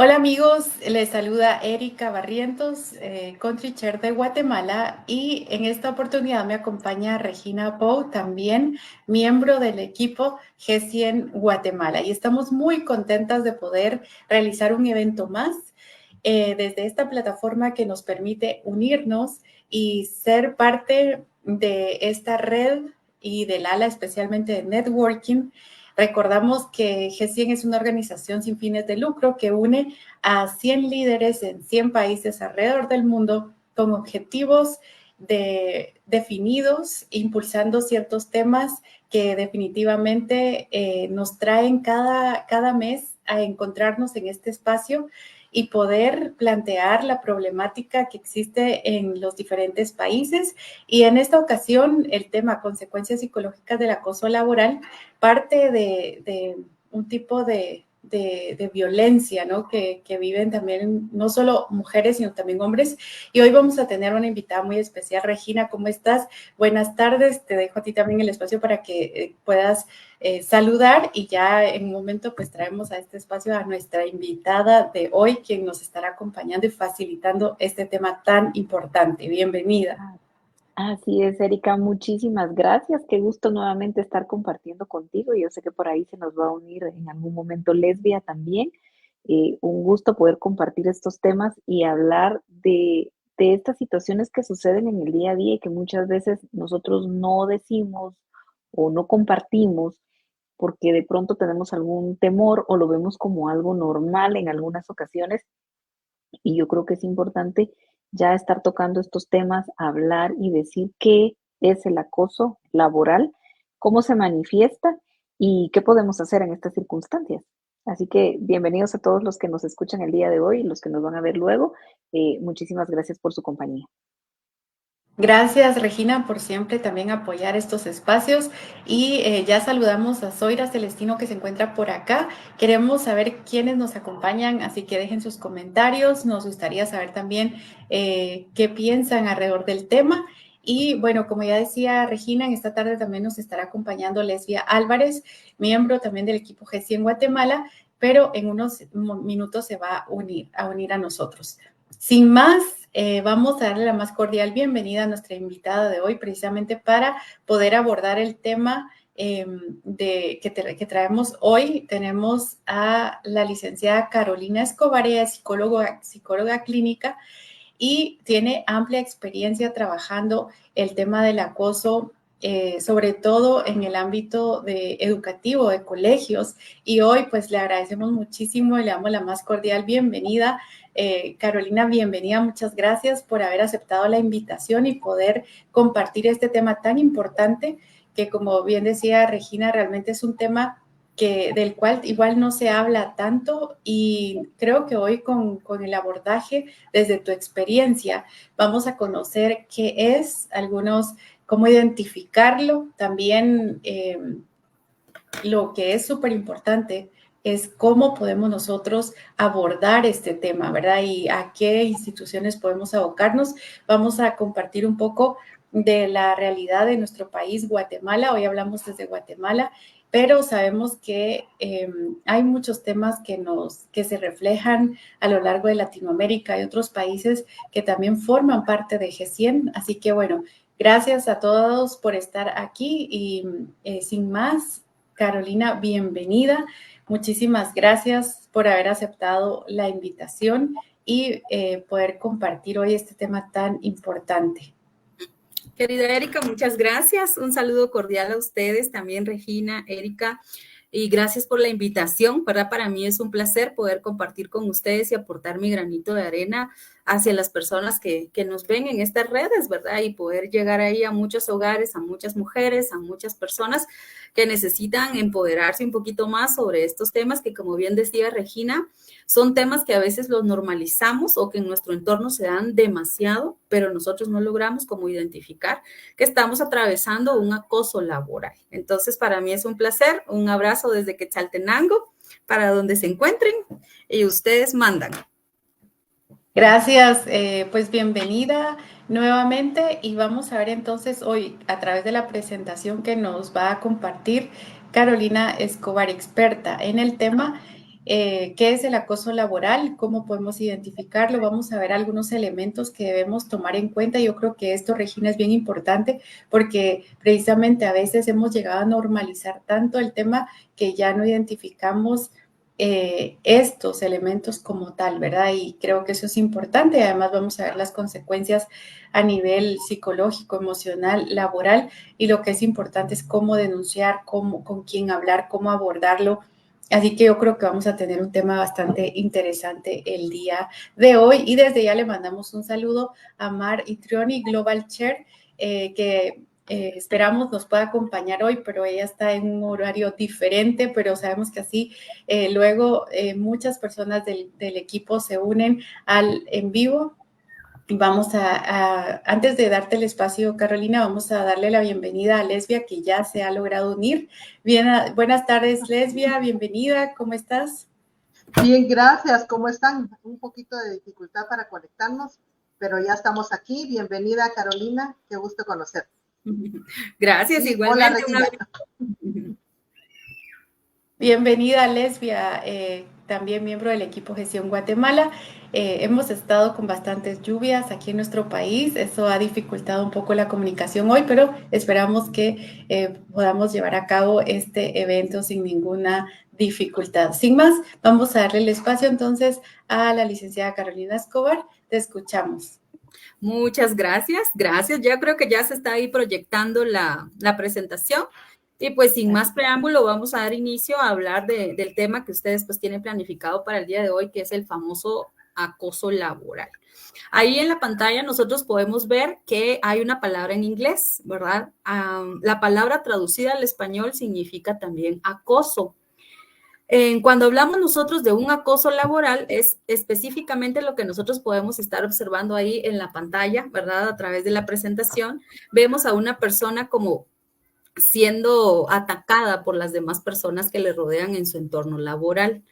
Hola amigos, les saluda Erika Barrientos, Country Chair de Guatemala, y en esta oportunidad me acompaña Regina Pou, también miembro del equipo G100 Guatemala, y estamos muy contentas de poder realizar un evento más desde esta plataforma que nos permite unirnos y ser parte de esta red y del ala especialmente de networking. Recordamos que G100 es una organización sin fines de lucro que une a 100 líderes en 100 países alrededor del mundo con objetivos definidos, impulsando ciertos temas que definitivamente nos traen cada mes a encontrarnos en este espacio y poder plantear la problemática que existe en los diferentes países. Y en esta ocasión, el tema consecuencias psicológicas del acoso laboral parte de un tipo de violencia, ¿no? Que viven también no solo mujeres, sino también hombres. Y hoy vamos a tener una invitada muy especial. Regina, ¿cómo estás? Buenas tardes. Te dejo a ti también el espacio para que puedas saludar, y ya en un momento pues traemos a este espacio a nuestra invitada de hoy, quien nos estará acompañando y facilitando este tema tan importante. Bienvenida. Ah, Así es, Erika, muchísimas gracias. Qué gusto nuevamente estar compartiendo contigo. Yo sé que por ahí se nos va a unir en algún momento Lesbia también. Un gusto poder compartir estos temas y hablar de estas situaciones que suceden en el día a día y que muchas veces nosotros no decimos o no compartimos porque de pronto tenemos algún temor o lo vemos como algo normal en algunas ocasiones. Y yo creo que es importante ya estar tocando estos temas, hablar y decir qué es el acoso laboral, cómo se manifiesta y qué podemos hacer en estas circunstancias. Así que bienvenidos a todos los que nos escuchan el día de hoy y los que nos van a ver luego. Muchísimas gracias por su compañía. Gracias, Regina, por siempre también apoyar estos espacios. Y ya saludamos a Zoira Celestino, que se encuentra por acá. Queremos saber quiénes nos acompañan, así que dejen sus comentarios. Nos gustaría saber también qué piensan alrededor del tema. Y bueno, como ya decía Regina, en esta tarde también nos estará acompañando Lesbia Álvarez, miembro también del equipo G100 Guatemala, pero en unos minutos se va a unir a nosotros. Sin más, vamos a darle la más cordial bienvenida a nuestra invitada de hoy, precisamente para poder abordar el tema que traemos hoy. Tenemos a la licenciada Carolina Escobar, ella es psicóloga clínica y tiene amplia experiencia trabajando el tema del acoso, sobre todo en el ámbito educativo de colegios. Y hoy pues le agradecemos muchísimo y le damos la más cordial bienvenida. Carolina, bienvenida, muchas gracias por haber aceptado la invitación y poder compartir este tema tan importante que, como bien decía Regina, realmente es un tema del cual igual no se habla tanto, y creo que hoy con el abordaje desde tu experiencia vamos a conocer qué es, cómo identificarlo, también lo que es súper importante es cómo podemos nosotros abordar este tema, ¿verdad? Y a qué instituciones podemos abocarnos. Vamos a compartir un poco de la realidad de nuestro país, Guatemala. Hoy hablamos desde Guatemala, pero sabemos que hay muchos temas que se reflejan a lo largo de Latinoamérica y otros países que también forman parte de G100. Así que bueno, gracias a todos por estar aquí y sin más, Carolina, bienvenida. Muchísimas gracias por haber aceptado la invitación y poder compartir hoy este tema tan importante. Querida Erika, muchas gracias. Un saludo cordial a ustedes, también Regina, Erika, y gracias por la invitación, ¿verdad? Para mí es un placer poder compartir con ustedes y aportar mi granito de arena hacia las personas que nos ven en estas redes, ¿verdad? Y poder llegar ahí a muchos hogares, a muchas mujeres, a muchas personas que necesitan empoderarse un poquito más sobre estos temas que, como bien decía Regina, son temas que a veces los normalizamos o que en nuestro entorno se dan demasiado, pero nosotros no logramos como identificar que estamos atravesando un acoso laboral. Entonces, para mí es un placer, un abrazo desde Quetzaltenango, para donde se encuentren, y ustedes mandan. Gracias, pues bienvenida nuevamente, y vamos a ver entonces hoy a través de la presentación que nos va a compartir Carolina Escobar, experta en el tema. qué es el acoso laboral, cómo podemos identificarlo. Vamos a ver algunos elementos que debemos tomar en cuenta. Yo creo que esto, Regina, es bien importante porque precisamente a veces hemos llegado a normalizar tanto el tema que ya no identificamos estos elementos como tal, ¿verdad? Y creo que eso es importante. Además, vamos a ver las consecuencias a nivel psicológico, emocional, laboral, y lo que es importante es cómo denunciar, cómo, con quién hablar, cómo abordarlo. Así que yo creo que vamos a tener un tema bastante interesante el día de hoy, y desde ya le mandamos un saludo a Mar Itrioni, Global Chair, que esperamos nos pueda acompañar hoy, pero ella está en un horario diferente, pero sabemos que así luego muchas personas del equipo se unen al en vivo. Y vamos antes de darte el espacio, Carolina, vamos a darle la bienvenida a Lesbia, que ya se ha logrado unir. Bien, buenas tardes, Lesbia, bienvenida, ¿cómo estás? Bien, gracias, ¿cómo están? Un poquito de dificultad para conectarnos, pero ya estamos aquí. Bienvenida, Carolina, qué gusto conocer. Gracias, Y igualmente. hola, Regina. Bienvenida, Lesbia, también miembro del equipo Gestión Guatemala. Hemos estado con bastantes lluvias aquí en nuestro país, eso ha dificultado un poco la comunicación hoy, pero esperamos que podamos llevar a cabo este evento sin ninguna dificultad. Sin más, vamos a darle el espacio entonces a la licenciada Carolina Escobar. Te escuchamos. Muchas gracias, gracias. Ya creo que ya se está ahí proyectando la presentación. Y pues sin más preámbulo, vamos a dar inicio a hablar del tema que ustedes pues tienen planificado para el día de hoy, que es el famoso acoso laboral. Ahí en la pantalla nosotros podemos ver que hay una palabra en inglés, ¿verdad? La palabra traducida al español significa también acoso. Cuando hablamos nosotros de un acoso laboral, es específicamente lo que nosotros podemos estar observando ahí en la pantalla, ¿verdad? A través de la presentación, vemos a una persona como siendo atacada por las demás personas que le rodean en su entorno laboral.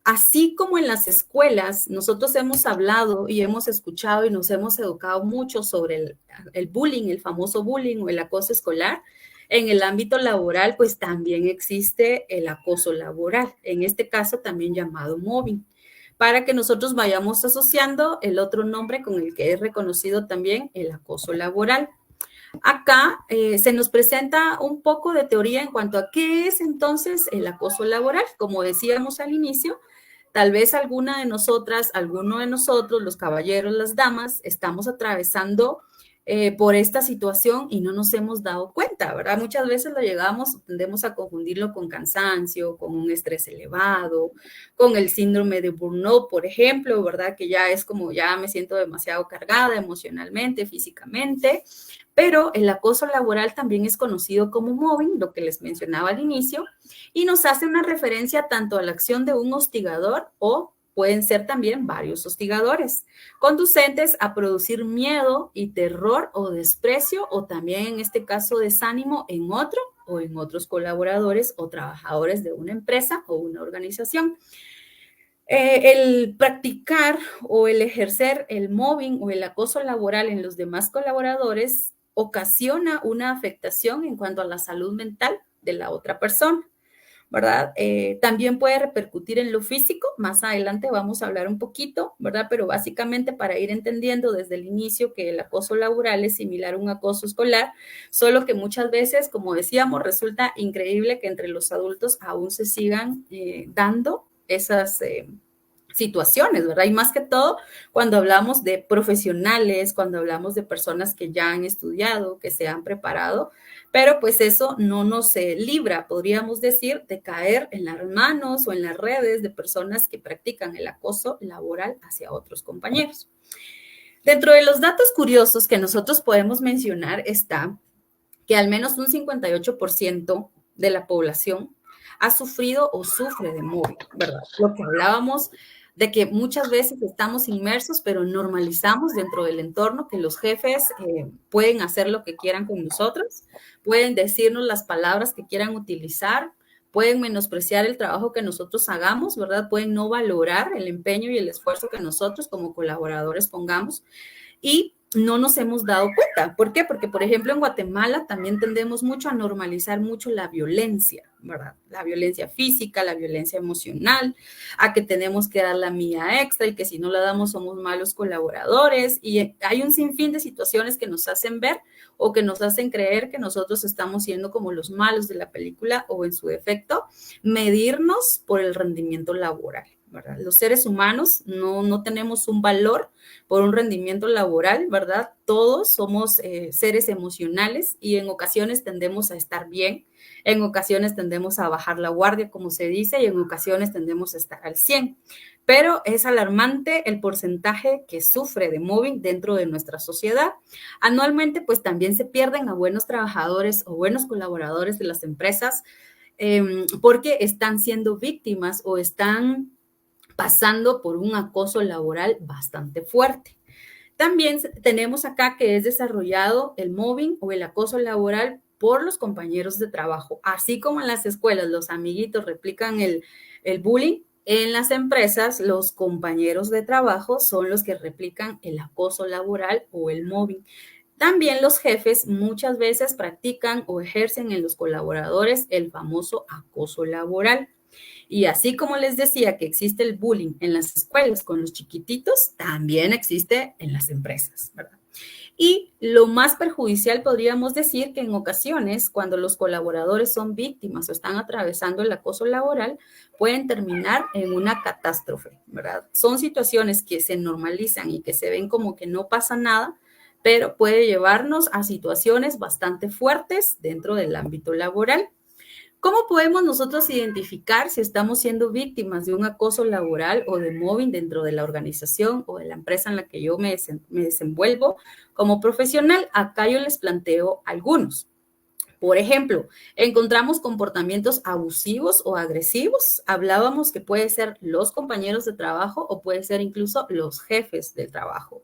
Así como en las escuelas, nosotros hemos hablado y hemos escuchado y nos hemos educado mucho sobre el bullying, el famoso bullying o el acoso escolar. En el ámbito laboral, pues también existe el acoso laboral, en este caso también llamado mobbing, para que nosotros vayamos asociando el otro nombre con el que es reconocido también el acoso laboral. Acá se nos presenta un poco de teoría en cuanto a qué es entonces el acoso laboral. Como decíamos al inicio, tal vez alguna de nosotras, alguno de nosotros, los caballeros, las damas, estamos atravesando por esta situación y no nos hemos dado cuenta, ¿verdad? Muchas veces lo llegamos, tendemos a confundirlo con cansancio, con un estrés elevado, con el síndrome de burnout, por ejemplo, ¿verdad? Que ya es como ya me siento demasiado cargada emocionalmente, físicamente. Pero el acoso laboral también es conocido como mobbing, lo que les mencionaba al inicio, y nos hace una referencia tanto a la acción de un hostigador o pueden ser también varios hostigadores, conducentes a producir miedo y terror o desprecio, o también en este caso desánimo en otro o en otros colaboradores o trabajadores de una empresa o una organización. El practicar o el ejercer el mobbing o el acoso laboral en los demás colaboradores ocasiona una afectación en cuanto a la salud mental de la otra persona, ¿verdad? También puede repercutir en lo físico, más adelante vamos a hablar un poquito, ¿verdad? Pero básicamente para ir entendiendo desde el inicio que el acoso laboral es similar a un acoso escolar, solo que muchas veces, como decíamos, resulta increíble que entre los adultos aún se sigan dando esas situaciones, ¿verdad? Y más que todo cuando hablamos de profesionales, cuando hablamos de personas que ya han estudiado, que se han preparado, pero pues eso no nos libra, podríamos decir, de caer en las manos o en las redes de personas que practican el acoso laboral hacia otros compañeros. Dentro de los datos curiosos que nosotros podemos mencionar está que al menos un 58% de la población ha sufrido o sufre de mobbing, ¿verdad? Lo que hablábamos de que muchas veces estamos inmersos, pero normalizamos dentro del entorno que los jefes pueden hacer lo que quieran con nosotros, pueden decirnos las palabras que quieran utilizar, pueden menospreciar el trabajo que nosotros hagamos, ¿verdad? Pueden no valorar el empeño y el esfuerzo que nosotros como colaboradores pongamos. Y no nos hemos dado cuenta. ¿Por qué? Porque, por ejemplo, en Guatemala también tendemos mucho a normalizar mucho la violencia, ¿verdad? La violencia física, la violencia emocional, a que tenemos que dar la milla extra y que si no la damos somos malos colaboradores. Y hay un sinfín de situaciones que nos hacen ver o que nos hacen creer que nosotros estamos siendo como los malos de la película o, en su defecto, medirnos por el rendimiento laboral, ¿verdad? Los seres humanos no tenemos un valor por un rendimiento laboral, ¿verdad? Todos somos seres emocionales y en ocasiones tendemos a estar bien, en ocasiones tendemos a bajar la guardia, como se dice, y en ocasiones tendemos a estar al 100. Pero es alarmante el porcentaje que sufre de mobbing dentro de nuestra sociedad. Anualmente, pues también se pierden a buenos trabajadores o buenos colaboradores de las empresas porque están siendo víctimas o están pasando por un acoso laboral bastante fuerte. También tenemos acá que es desarrollado el mobbing o el acoso laboral por los compañeros de trabajo. Así como en las escuelas los amiguitos replican el bullying, en las empresas los compañeros de trabajo son los que replican el acoso laboral o el mobbing. También los jefes muchas veces practican o ejercen en los colaboradores el famoso acoso laboral. Y así como les decía que existe el bullying en las escuelas con los chiquititos, también existe en las empresas, ¿verdad? Y lo más perjudicial podríamos decir que en ocasiones, cuando los colaboradores son víctimas o están atravesando el acoso laboral, pueden terminar en una catástrofe, ¿verdad? Son situaciones que se normalizan y que se ven como que no pasa nada, pero puede llevarnos a situaciones bastante fuertes dentro del ámbito laboral. ¿Cómo podemos nosotros identificar si estamos siendo víctimas de un acoso laboral o de mobbing dentro de la organización o de la empresa en la que yo me desenvuelvo como profesional? Acá yo les planteo algunos. Por ejemplo, encontramos comportamientos abusivos o agresivos. Hablábamos que puede ser los compañeros de trabajo o puede ser incluso los jefes del trabajo.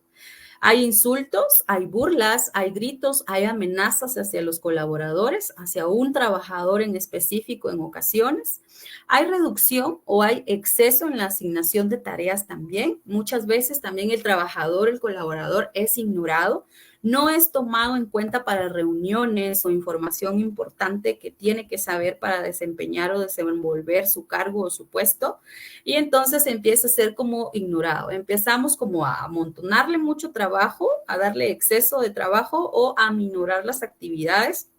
Hay insultos, hay burlas, hay gritos, hay amenazas hacia los colaboradores, hacia un trabajador en específico en ocasiones. Hay reducción o hay exceso en la asignación de tareas también. Muchas veces también el trabajador, el colaborador es ignorado, no es tomado en cuenta para reuniones o información importante que tiene que saber para desempeñar o desenvolver su cargo o su puesto, y entonces empieza a ser como ignorado. Empezamos como a amontonarle mucho trabajo, a darle exceso de trabajo o a minorar las actividades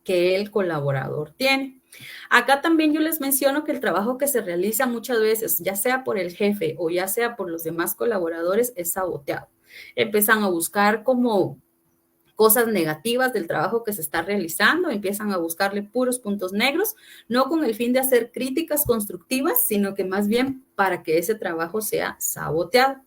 que el colaborador tiene. Acá también yo les menciono que el trabajo que se realiza muchas veces, ya sea por el jefe o ya sea por los demás colaboradores, es saboteado. Empiezan a buscar como cosas negativas del trabajo que se está realizando, empiezan a buscarle puros puntos negros, no con el fin de hacer críticas constructivas, sino que más bien para que ese trabajo sea saboteado.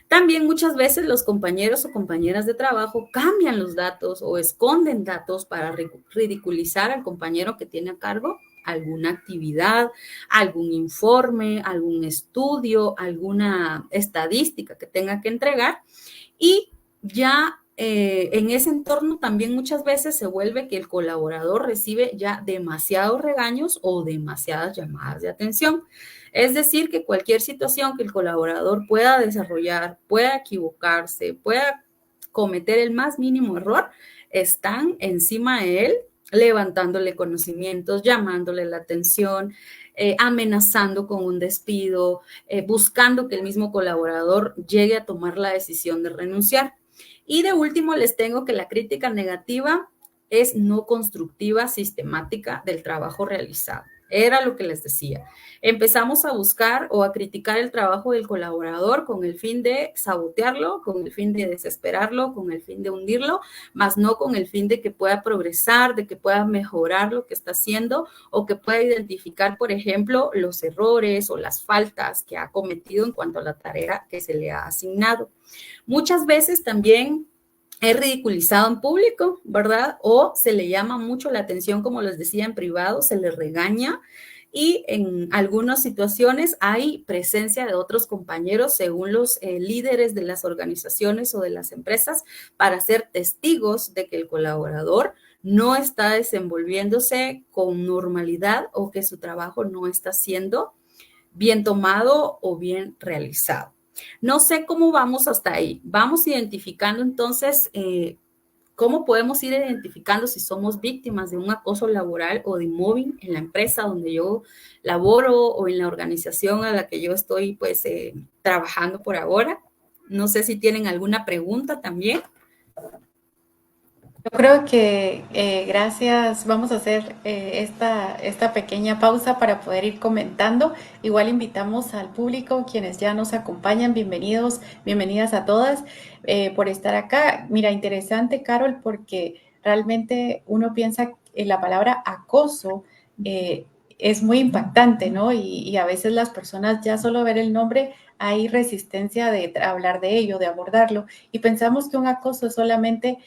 También muchas veces los compañeros o compañeras de trabajo cambian los datos o esconden datos para ridiculizar al compañero que tiene a cargo alguna actividad, algún informe, algún estudio, alguna estadística que tenga que entregar, y ya en ese entorno también muchas veces se vuelve que el colaborador recibe ya demasiados regaños o demasiadas llamadas de atención. Es decir, que cualquier situación que el colaborador pueda desarrollar, pueda equivocarse, pueda cometer el más mínimo error, están encima de él, levantándole conocimientos, llamándole la atención, amenazando con un despido, buscando que el mismo colaborador llegue a tomar la decisión de renunciar. Y de último, les tengo que la crítica negativa es no constructiva, sistemática del trabajo realizado. Era lo que les decía. Empezamos a buscar o a criticar el trabajo del colaborador con el fin de sabotearlo, con el fin de desesperarlo, con el fin de hundirlo, más no con el fin de que pueda progresar, de que pueda mejorar lo que está haciendo o que pueda identificar, por ejemplo, los errores o las faltas que ha cometido en cuanto a la tarea que se le ha asignado. Muchas veces también es ridiculizado en público, ¿verdad? O se le llama mucho la atención, como les decía, en privado, se le regaña, y en algunas situaciones hay presencia de otros compañeros, según los líderes de las organizaciones o de las empresas, para ser testigos de que el colaborador no está desenvolviéndose con normalidad o que su trabajo no está siendo bien tomado o bien realizado. No sé cómo vamos hasta ahí. Vamos identificando entonces cómo podemos ir identificando si somos víctimas de un acoso laboral o de mobbing en la empresa donde yo laboro o en la organización a la que yo estoy pues trabajando por ahora. No sé si tienen alguna pregunta también. Yo creo que gracias, vamos a hacer esta pequeña pausa para poder ir comentando. Igual invitamos al público, quienes ya nos acompañan, bienvenidos, bienvenidas a todas por estar acá. Mira, interesante, Carol, porque realmente uno piensa en la palabra acoso. Es muy impactante, ¿no? Y a veces las personas ya solo ver el nombre hay resistencia de hablar de ello, de abordarlo, y pensamos que un acoso es solamente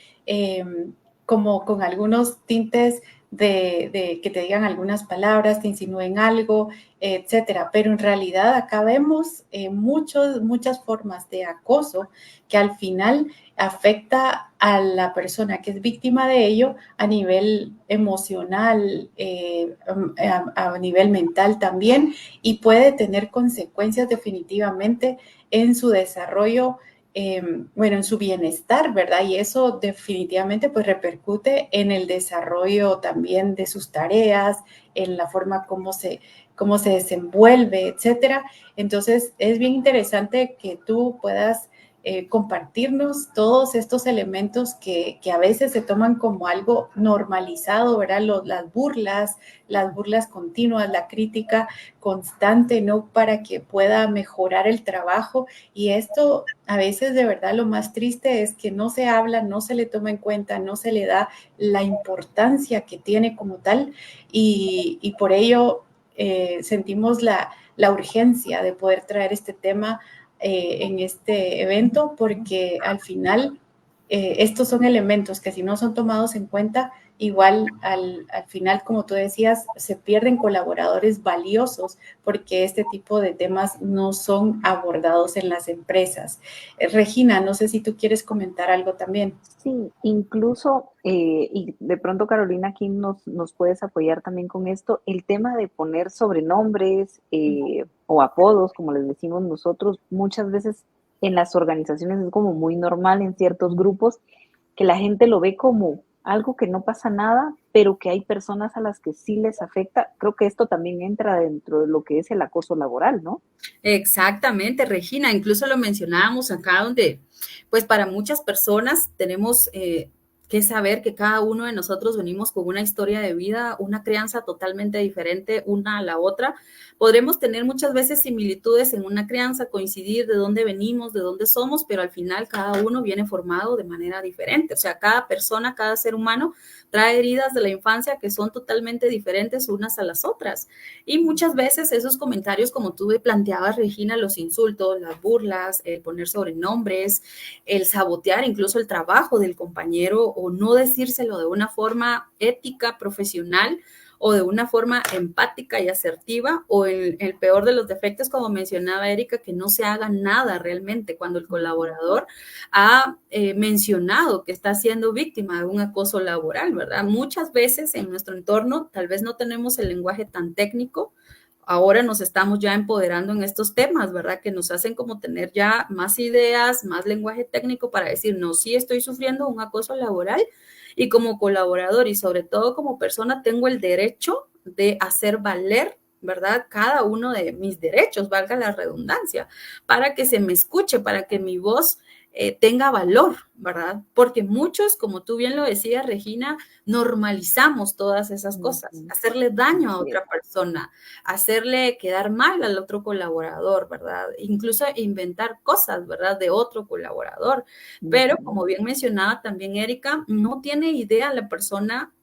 como con algunos tintes de que te digan algunas palabras, te insinúen algo, etcétera. Pero en realidad acá vemos muchas formas de acoso que al final afecta a la persona que es víctima de ello a nivel emocional, a nivel mental también, y puede tener consecuencias definitivamente en su desarrollo, bueno, en su bienestar, ¿verdad? Y eso definitivamente pues repercute en el desarrollo también de sus tareas, en la forma cómo se desenvuelve, etcétera. Entonces, es bien interesante que tú puedas compartirnos todos estos elementos que a veces se toman como algo normalizado, ¿verdad? Las burlas continuas, la crítica constante, ¿no? Para que pueda mejorar el trabajo. Y esto a veces de verdad lo más triste es que no se habla, no se le toma en cuenta, no se le da la importancia que tiene como tal, y por ello sentimos la urgencia de poder traer este tema en este evento, porque al final estos son elementos que si no son tomados en cuenta, igual al final, como tú decías, se pierden colaboradores valiosos porque este tipo de temas no son abordados en las empresas. Regina, no sé si tú quieres comentar algo también. Sí, incluso, y de pronto Carolina aquí nos puedes apoyar también con esto, el tema de poner sobrenombres o apodos, como les decimos nosotros, muchas veces en las organizaciones es como muy normal en ciertos grupos que la gente lo ve como algo que no pasa nada, pero que hay personas a las que sí les afecta. Creo que esto también entra dentro de lo que es el acoso laboral, ¿no? Exactamente, Regina, incluso lo mencionábamos acá donde, pues para muchas personas tenemos que saber que cada uno de nosotros venimos con una historia de vida, una crianza totalmente diferente una a la otra. Podremos tener muchas veces similitudes en una crianza, coincidir de dónde venimos, de dónde somos, pero al final cada uno viene formado de manera diferente. O sea, cada persona, cada ser humano trae heridas de la infancia que son totalmente diferentes unas a las otras. Y muchas veces esos comentarios, como tú planteabas, Regina, los insultos, las burlas, el poner sobrenombres, el sabotear incluso el trabajo del compañero o no decírselo de una forma ética, profesional o de una forma empática y asertiva, o el peor de los defectos, como mencionaba Erika, que no se haga nada realmente cuando el colaborador ha mencionado que está siendo víctima de un acoso laboral, ¿verdad? Muchas veces en nuestro entorno tal vez no tenemos el lenguaje tan técnico. Ahora nos estamos ya empoderando en estos temas, ¿verdad? Que nos hacen como tener ya más ideas, más lenguaje técnico para decir, no, sí estoy sufriendo un acoso laboral y como colaborador y sobre todo como persona tengo el derecho de hacer valer, ¿verdad? Cada uno de mis derechos, valga la redundancia, para que se me escuche, para que mi voz tenga valor, ¿verdad? Porque muchos, como tú bien lo decías, Regina, normalizamos todas esas cosas, hacerle daño a otra persona, hacerle quedar mal al otro colaborador, ¿verdad? Incluso inventar cosas, ¿verdad? De otro colaborador. Pero como bien mencionaba también Erika, no tiene idea la persona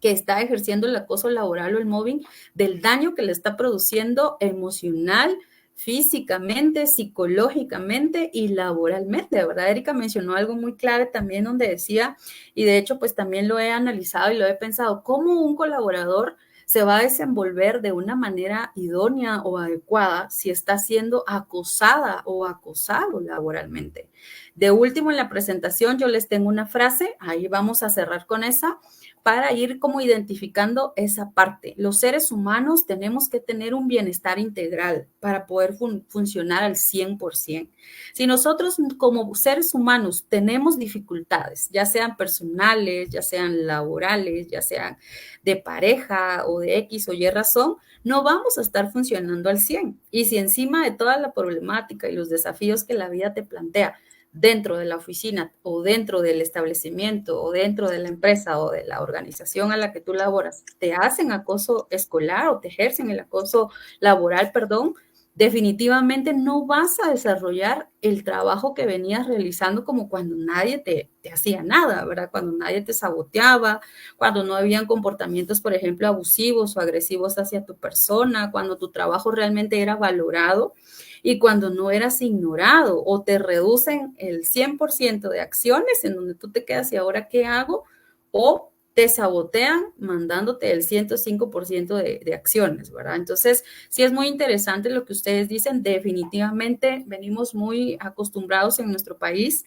que está ejerciendo el acoso laboral o el mobbing del daño que le está produciendo emocional, físicamente, psicológicamente y laboralmente, ¿verdad? Erika mencionó algo muy clave también donde decía, y de hecho pues también lo he analizado y lo he pensado, cómo un colaborador se va a desenvolver de una manera idónea o adecuada si está siendo acosada o acosado laboralmente. De último, en la presentación yo les tengo una frase, ahí vamos a cerrar con esa, para ir como identificando esa parte. Los seres humanos tenemos que tener un bienestar integral para poder funcionar al 100%. Si nosotros como seres humanos tenemos dificultades, ya sean personales, ya sean laborales, ya sean de pareja o de X o Y razón, no vamos a estar funcionando al 100. Y si encima de toda la problemática y los desafíos que la vida te plantea, dentro de la oficina o dentro del establecimiento o dentro de la empresa o de la organización a la que tú laboras, te hacen acoso escolar o te ejercen el acoso laboral, perdón, definitivamente no vas a desarrollar el trabajo que venías realizando como cuando nadie te hacía nada, ¿verdad? Cuando nadie te saboteaba, cuando no habían comportamientos, por ejemplo, abusivos o agresivos hacia tu persona, cuando tu trabajo realmente era valorado y cuando no eras ignorado o te reducen el 100% de acciones en donde tú te quedas y ahora qué hago, o te sabotean mandándote el 105% de acciones, ¿verdad? Entonces, sí es muy interesante lo que ustedes dicen. Definitivamente venimos muy acostumbrados en nuestro país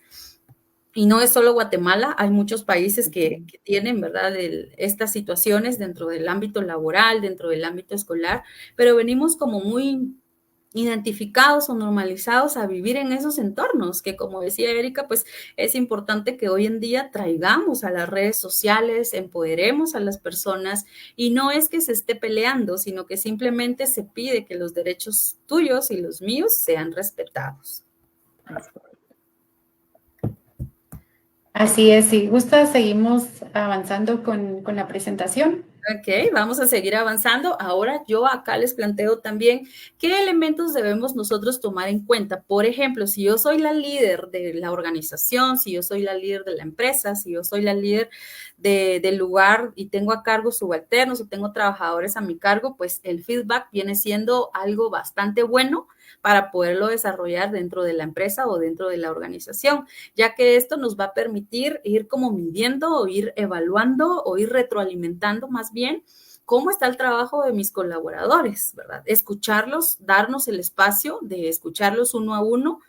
y no es solo Guatemala, hay muchos países que tienen, ¿verdad?, estas situaciones dentro del ámbito laboral, dentro del ámbito escolar, pero venimos como muy identificados o normalizados a vivir en esos entornos, que como decía Erika, pues es importante que hoy en día traigamos a las redes sociales, empoderemos a las personas y no es que se esté peleando, sino que simplemente se pide que los derechos tuyos y los míos sean respetados. Así es, si gusta, seguimos avanzando con la presentación. Ok, vamos a seguir avanzando. Ahora yo acá les planteo también qué elementos debemos nosotros tomar en cuenta. Por ejemplo, si yo soy la líder de la organización, si yo soy la líder de la empresa, si yo soy la líder del lugar y tengo a cargo subalternos o tengo trabajadores a mi cargo, pues el feedback viene siendo algo bastante bueno para poderlo desarrollar dentro de la empresa o dentro de la organización, ya que esto nos va a permitir ir como midiendo o ir evaluando o ir retroalimentando más bien cómo está el trabajo de mis colaboradores, ¿verdad? Escucharlos, darnos el espacio de escucharlos uno a uno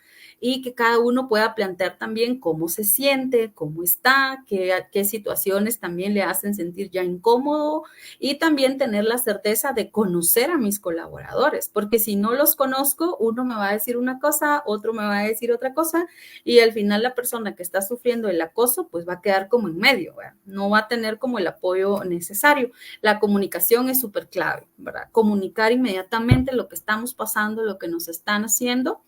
y que cada uno pueda plantear también cómo se siente, cómo está, qué situaciones también le hacen sentir ya incómodo y también tener la certeza de conocer a mis colaboradores, porque si no los conozco, uno me va a decir una cosa, otro me va a decir otra cosa y al final la persona que está sufriendo el acoso pues va a quedar como en medio, ¿verdad? No va a tener como el apoyo necesario. La comunicación es súper clave, ¿verdad? Comunicar inmediatamente lo que estamos pasando, lo que nos están haciendo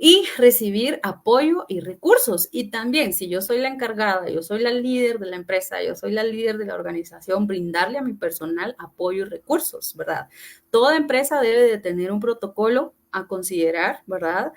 y recibir apoyo y recursos. Y también, si yo soy la encargada, yo soy la líder de la empresa, yo soy la líder de la organización, brindarle a mi personal apoyo y recursos, ¿verdad? Toda empresa debe de tener un protocolo a considerar, ¿verdad?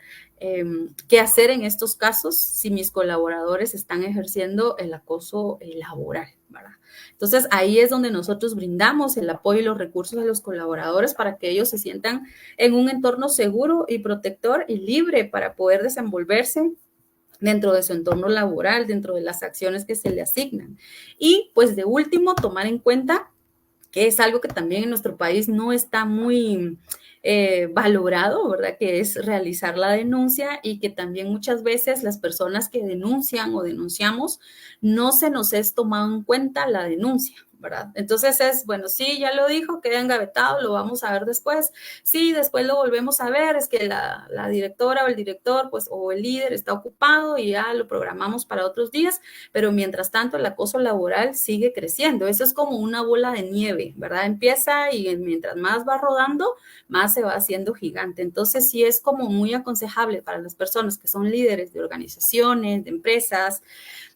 ¿Qué hacer en estos casos si mis colaboradores están ejerciendo el acoso laboral, ¿verdad? Entonces, ahí es donde nosotros brindamos el apoyo y los recursos a los colaboradores para que ellos se sientan en un entorno seguro y protector y libre para poder desenvolverse dentro de su entorno laboral, dentro de las acciones que se le asignan. Y, pues, de último, tomar en cuenta que es algo que también en nuestro país no está muy valorado, ¿verdad? Que es realizar la denuncia y que también muchas veces las personas que denuncian o denunciamos no se nos es tomado en cuenta la denuncia, ¿verdad? Entonces es, bueno, sí, ya lo dijo, queda engavetado, lo vamos a ver después. Sí, después lo volvemos a ver, es que la directora o el director, pues, o el líder está ocupado y ya lo programamos para otros días, pero mientras tanto el acoso laboral sigue creciendo. Eso es como una bola de nieve, ¿verdad? Empieza y mientras más va rodando, más se va haciendo gigante. Entonces, sí es como muy aconsejable para las personas que son líderes de organizaciones, de empresas,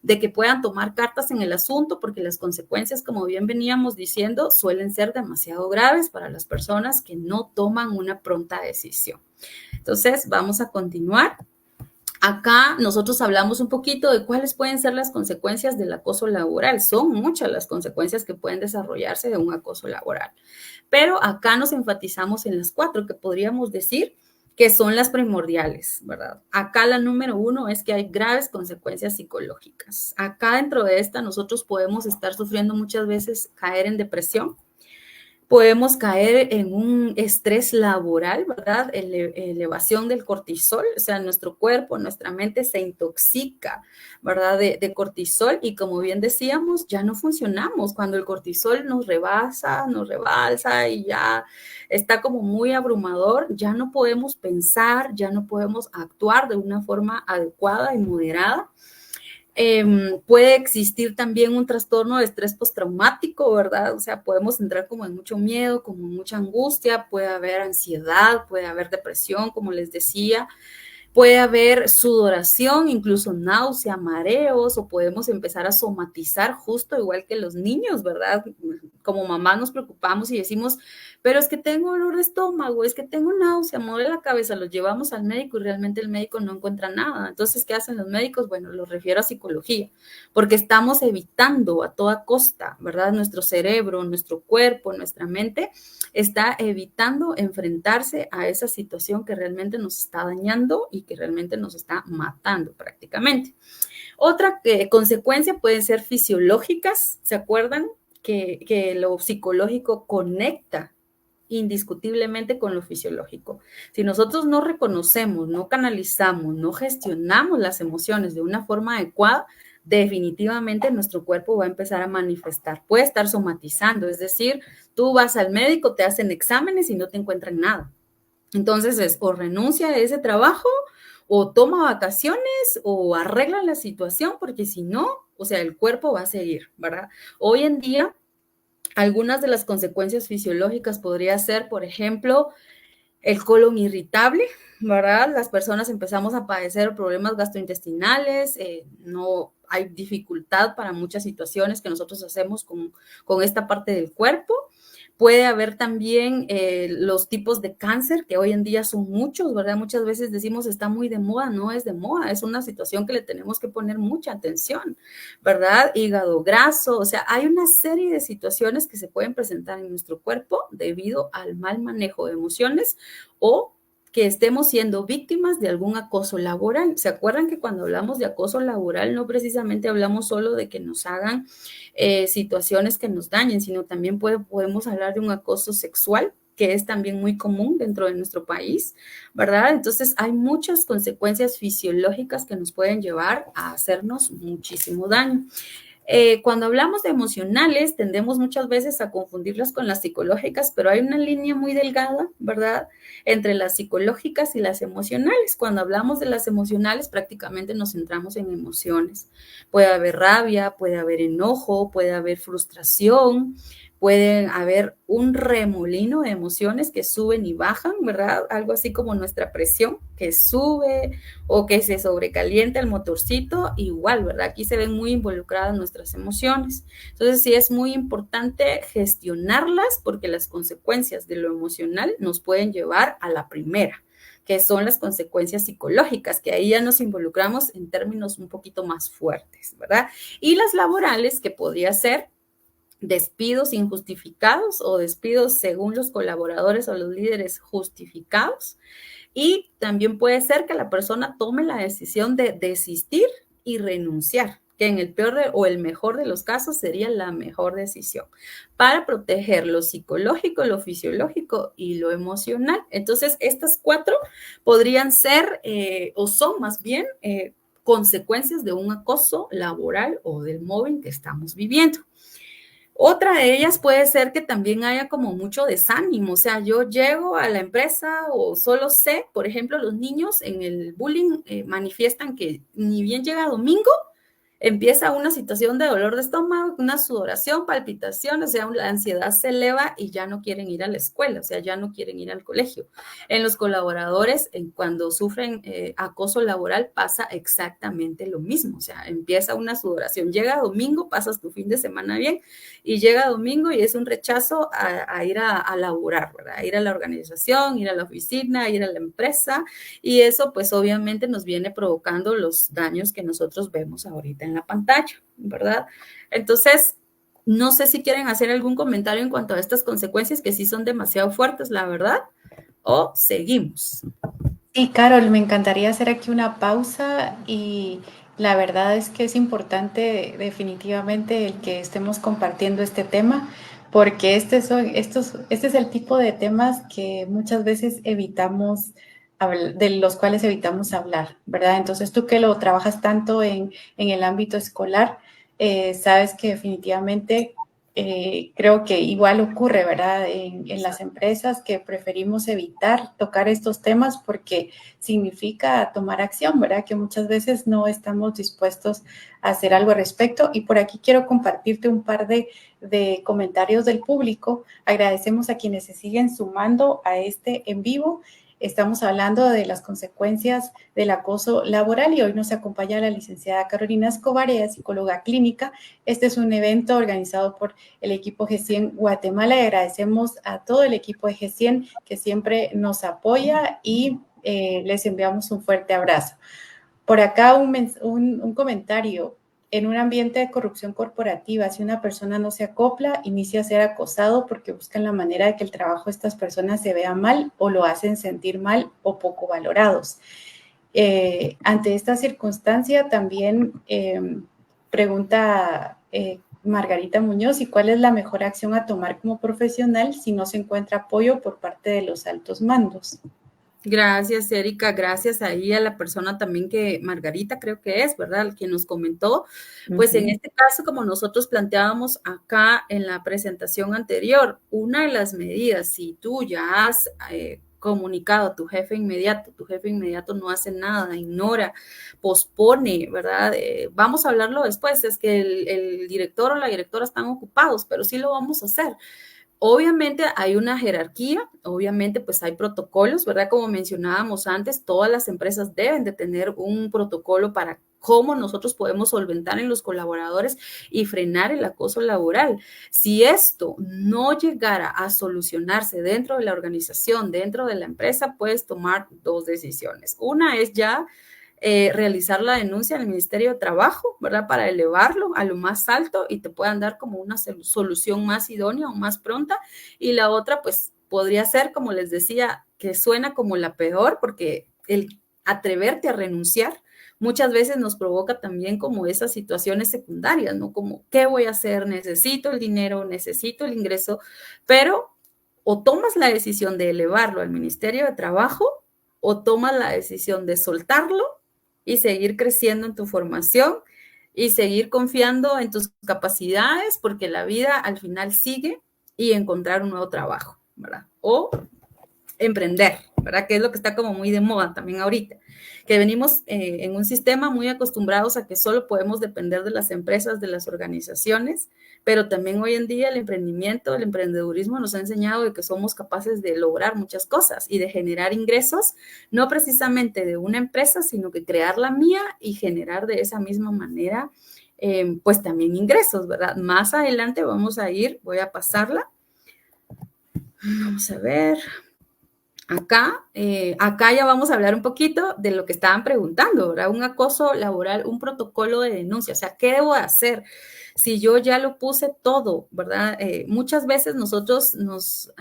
de que puedan tomar cartas en el asunto, porque las consecuencias, como bien veníamos diciendo, suelen ser demasiado graves para las personas que no toman una pronta decisión. Entonces, vamos a continuar. Acá nosotros hablamos un poquito de cuáles pueden ser las consecuencias del acoso laboral. Son muchas las consecuencias que pueden desarrollarse de un acoso laboral. Pero acá nos enfatizamos en las 4 que podríamos decir que son las primordiales, ¿verdad? Acá la número 1 es que hay graves consecuencias psicológicas. Acá dentro de esta nosotros podemos estar sufriendo muchas veces caer en depresión, podemos caer en un estrés laboral, ¿verdad? Elevación del cortisol, o sea, nuestro cuerpo, nuestra mente se intoxica, ¿verdad? De cortisol y como bien decíamos, ya no funcionamos cuando el cortisol nos rebasa, nos rebalsa y ya está como muy abrumador, ya no podemos pensar, ya no podemos actuar de una forma adecuada y moderada. Puede existir también un trastorno de estrés postraumático, ¿verdad? O sea, podemos entrar como en mucho miedo, como en mucha angustia, puede haber ansiedad, puede haber depresión, como les decía, puede haber sudoración, incluso náusea, mareos, o podemos empezar a somatizar justo igual que los niños, ¿verdad? Como mamá nos preocupamos y decimos, pero es que tengo dolor de estómago, es que tengo náusea, me duele la cabeza, los llevamos al médico y realmente el médico no encuentra nada. Entonces, ¿qué hacen los médicos? Bueno, los refiero a psicología, porque estamos evitando a toda costa, ¿verdad? Nuestro cerebro, nuestro cuerpo, nuestra mente está evitando enfrentarse a esa situación que realmente nos está dañando y que realmente nos está matando prácticamente. Otra consecuencia pueden ser fisiológicas, ¿se acuerdan? Que lo psicológico conecta indiscutiblemente con lo fisiológico. Si nosotros no reconocemos, no canalizamos, no gestionamos las emociones de una forma adecuada, definitivamente nuestro cuerpo va a empezar a manifestar, puede estar somatizando, es decir, tú vas al médico, te hacen exámenes y no te encuentran nada. Entonces es o renuncia a ese trabajo o toma vacaciones o arregla la situación porque si no, o sea, el cuerpo va a seguir, ¿verdad? Hoy en día, algunas de las consecuencias fisiológicas podría ser, por ejemplo, el colon irritable, ¿verdad? Las personas empezamos a padecer problemas gastrointestinales, no hay dificultad para muchas situaciones que nosotros hacemos con esta parte del cuerpo. Puede haber también los tipos de cáncer, que hoy en día son muchos, ¿verdad? Muchas veces decimos está muy de moda, no es de moda, es una situación que le tenemos que poner mucha atención, ¿verdad? Hígado graso, o sea, hay una serie de situaciones que se pueden presentar en nuestro cuerpo debido al mal manejo de emociones o que estemos siendo víctimas de algún acoso laboral. ¿Se acuerdan que cuando hablamos de acoso laboral no precisamente hablamos solo de que nos hagan situaciones que nos dañen, sino también podemos hablar de un acoso sexual, que es también muy común dentro de nuestro país, ¿verdad? Entonces hay muchas consecuencias fisiológicas que nos pueden llevar a hacernos muchísimo daño. Cuando hablamos de emocionales, tendemos muchas veces a confundirlas con las psicológicas, pero hay una línea muy delgada, ¿verdad?, entre las psicológicas y las emocionales. Cuando hablamos de las emocionales, prácticamente nos centramos en emociones. Puede haber rabia, puede haber enojo, puede haber frustración, puede haber un remolino de emociones que suben y bajan, ¿verdad? Algo así como nuestra presión, que sube o que se sobrecalienta el motorcito, igual, ¿verdad? Aquí se ven muy involucradas nuestras emociones. Entonces, sí es muy importante gestionarlas porque las consecuencias de lo emocional nos pueden llevar a la primera, que son las consecuencias psicológicas, que ahí ya nos involucramos en términos un poquito más fuertes, ¿verdad? Y las laborales, que podría ser despidos injustificados o despidos según los colaboradores o los líderes justificados. Y también puede ser que la persona tome la decisión de desistir y renunciar, que en el peor o el mejor de los casos sería la mejor decisión para proteger lo psicológico, lo fisiológico y lo emocional. Entonces, estas cuatro podrían ser o son más bien consecuencias de un acoso laboral o del mobbing que estamos viviendo. Otra de ellas puede ser que también haya como mucho desánimo, o sea, yo llego a la empresa o solo sé, por ejemplo, los niños en el bullying manifiestan que ni bien llega domingo, empieza una situación de dolor de estómago, una sudoración, palpitación, o sea, la ansiedad se eleva y ya no quieren ir a la escuela, o sea, ya no quieren ir al colegio. En los colaboradores, cuando sufren acoso laboral, pasa exactamente lo mismo, o sea, empieza una sudoración, llega domingo, pasas tu fin de semana bien y llega domingo y es un rechazo a ir a laborar, ¿verdad? A ir a la organización, ir a la oficina, ir a la empresa y eso pues obviamente nos viene provocando los daños que nosotros vemos ahorita en la pantalla, ¿verdad? Entonces, no sé si quieren hacer algún comentario en cuanto a estas consecuencias que sí son demasiado fuertes, la verdad, o seguimos. Sí, Carol, me encantaría hacer aquí una pausa y la verdad es que es importante definitivamente el que estemos compartiendo este tema porque este es el tipo de temas que muchas veces evitamos, de los cuales evitamos hablar, ¿verdad? Entonces tú que lo trabajas tanto en el ámbito escolar, sabes que definitivamente creo que igual ocurre, ¿verdad? En las empresas que preferimos evitar tocar estos temas porque significa tomar acción, ¿verdad? Que muchas veces no estamos dispuestos a hacer algo al respecto. Y por aquí quiero compartirte un par de comentarios del público. Agradecemos a quienes se siguen sumando a este en vivo. Estamos hablando de las consecuencias del acoso laboral y hoy nos acompaña la licenciada Carolina Escobar, ella es psicóloga clínica. Este es un evento organizado por el equipo G100 Guatemala y agradecemos a todo el equipo de G100 que siempre nos apoya y les enviamos un fuerte abrazo. Por acá un comentario. En un ambiente de corrupción corporativa, si una persona no se acopla, inicia a ser acosado porque buscan la manera de que el trabajo de estas personas se vea mal o lo hacen sentir mal o poco valorados. Ante esta circunstancia, también pregunta Margarita Muñoz, ¿y cuál es la mejor acción a tomar como profesional si no se encuentra apoyo por parte de los altos mandos? Gracias, Erika. Gracias ahí a la persona también que Margarita creo que es, ¿verdad? Quien nos comentó. Pues en este caso, como nosotros planteábamos acá en la presentación anterior, una de las medidas, si tú ya has comunicado a tu jefe inmediato no hace nada, ignora, pospone, ¿verdad? Vamos a hablarlo después, es que el director o la directora están ocupados, pero sí lo vamos a hacer. Obviamente hay una jerarquía, obviamente pues hay protocolos, ¿verdad? Como mencionábamos antes, todas las empresas deben de tener un protocolo para cómo nosotros podemos solventar en los colaboradores y frenar el acoso laboral. Si esto no llegara a solucionarse dentro de la organización, dentro de la empresa, puedes tomar dos decisiones. Una es ya realizar la denuncia al Ministerio de Trabajo, ¿verdad? Para elevarlo a lo más alto y te puedan dar como una solución más idónea o más pronta. Y la otra, pues, podría ser, como les decía, que suena como la peor, porque el atreverte a renunciar muchas veces nos provoca también como esas situaciones secundarias, ¿no? Como, ¿qué voy a hacer? Necesito el dinero, necesito el ingreso, pero o tomas la decisión de elevarlo al Ministerio de Trabajo o tomas la decisión de soltarlo y seguir creciendo en tu formación y seguir confiando en tus capacidades porque la vida al final sigue y encontrar un nuevo trabajo, ¿verdad? O emprender, ¿verdad? Que es lo que está como muy de moda también ahorita, que venimos en un sistema muy acostumbrados a que solo podemos depender de las empresas, de las organizaciones, pero también hoy en día el emprendimiento, el emprendedurismo nos ha enseñado de que somos capaces de lograr muchas cosas y de generar ingresos, no precisamente de una empresa, sino que crear la mía y generar de esa misma manera, pues también ingresos, ¿verdad? Más adelante vamos a ir, voy a pasarla. Vamos a ver. Acá ya vamos a hablar un poquito de lo que estaban preguntando, ¿verdad? Un acoso laboral, un protocolo de denuncia, o sea, ¿qué debo hacer? Si yo ya lo puse todo, ¿verdad? Muchas veces nosotros nos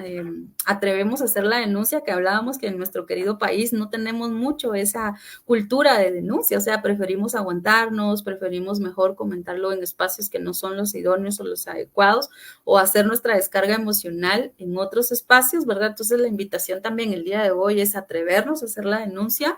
atrevemos a hacer la denuncia, que hablábamos que en nuestro querido país no tenemos mucho esa cultura de denuncia, o sea, preferimos aguantarnos, preferimos mejor comentarlo en espacios que no son los idóneos o los adecuados, o hacer nuestra descarga emocional en otros espacios, ¿verdad? Entonces la invitación también el día de hoy es atrevernos a hacer la denuncia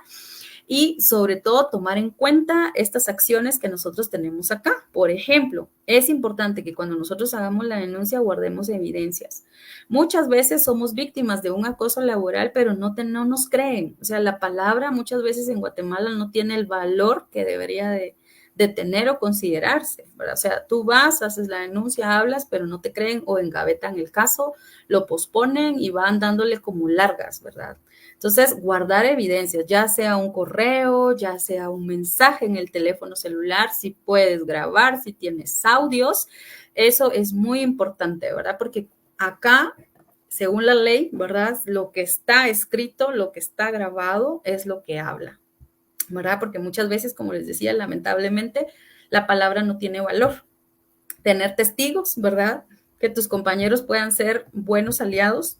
y sobre todo tomar en cuenta estas acciones que nosotros tenemos acá. Por ejemplo, es importante que cuando nosotros hagamos la denuncia guardemos evidencias. Muchas veces somos víctimas de un acoso laboral, pero no nos creen. O sea, la palabra muchas veces en Guatemala no tiene el valor que debería de tener o considerarse, ¿verdad? O sea, tú vas, haces la denuncia, hablas, pero no te creen o engavetan el caso, lo posponen y van dándole como largas, ¿verdad? Entonces, guardar evidencias, ya sea un correo, ya sea un mensaje en el teléfono celular, si puedes grabar, si tienes audios, eso es muy importante, ¿verdad? Porque acá, según la ley, ¿verdad? Lo que está escrito, lo que está grabado es lo que habla, ¿verdad? Porque muchas veces, como les decía, lamentablemente, la palabra no tiene valor. Tener testigos, ¿verdad? Que tus compañeros puedan ser buenos aliados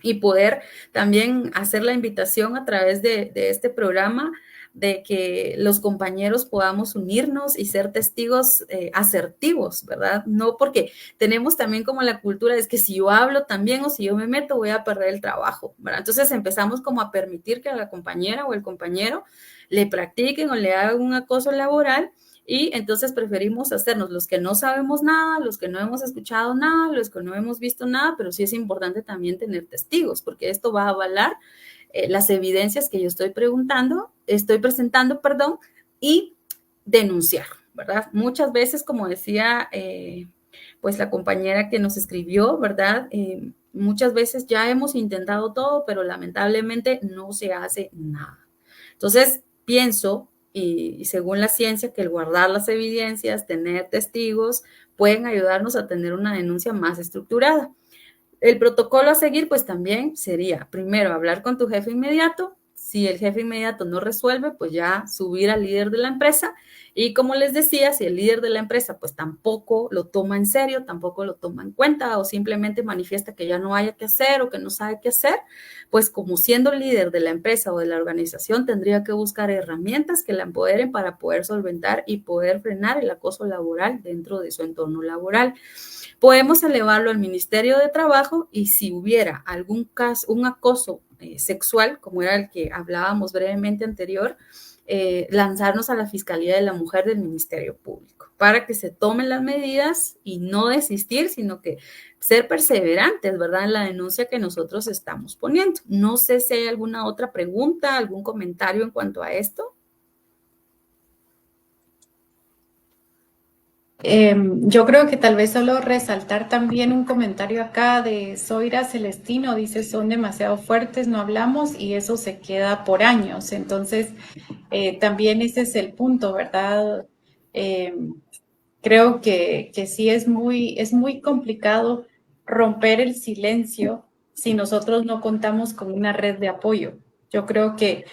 y poder también hacer la invitación a través de este programa de que los compañeros podamos unirnos y ser testigos asertivos, ¿verdad? No porque tenemos también como la cultura es que si yo hablo también o si yo me meto voy a perder el trabajo, ¿verdad? Entonces empezamos como a permitir que a la compañera o el compañero le practiquen o le hagan un acoso laboral y entonces preferimos hacernos los que no sabemos nada, los que no hemos escuchado nada, los que no hemos visto nada, pero sí es importante también tener testigos porque esto va a avalar las evidencias que yo estoy presentando, y denunciar, ¿verdad? Muchas veces, como decía, pues la compañera que nos escribió, ¿verdad? Muchas veces ya hemos intentado todo, pero lamentablemente no se hace nada. Entonces, pienso, y según la ciencia, que el guardar las evidencias, tener testigos, pueden ayudarnos a tener una denuncia más estructurada. El protocolo a seguir, pues también sería, primero, hablar con tu jefe inmediato. Si el jefe inmediato no resuelve, pues ya subir al líder de la empresa. Y como les decía, si el líder de la empresa pues tampoco lo toma en serio, tampoco lo toma en cuenta o simplemente manifiesta que ya no haya que hacer o que no sabe qué hacer, pues como siendo líder de la empresa o de la organización tendría que buscar herramientas que la empoderen para poder solventar y poder frenar el acoso laboral dentro de su entorno laboral. Podemos elevarlo al Ministerio de Trabajo y si hubiera algún caso, un acoso sexual, como era el que hablábamos brevemente anterior, lanzarnos a la Fiscalía de la Mujer del Ministerio Público para que se tomen las medidas y no desistir, sino que ser perseverantes, ¿verdad? En la denuncia que nosotros estamos poniendo. No sé si hay alguna otra pregunta, algún comentario en cuanto a esto. Yo creo que tal vez solo resaltar también un comentario acá de Zoira Celestino, dice, son demasiado fuertes, no hablamos y eso se queda por años. Entonces, también ese es el punto, ¿verdad? Creo que sí es muy complicado romper el silencio si nosotros no contamos con una red de apoyo. Yo creo que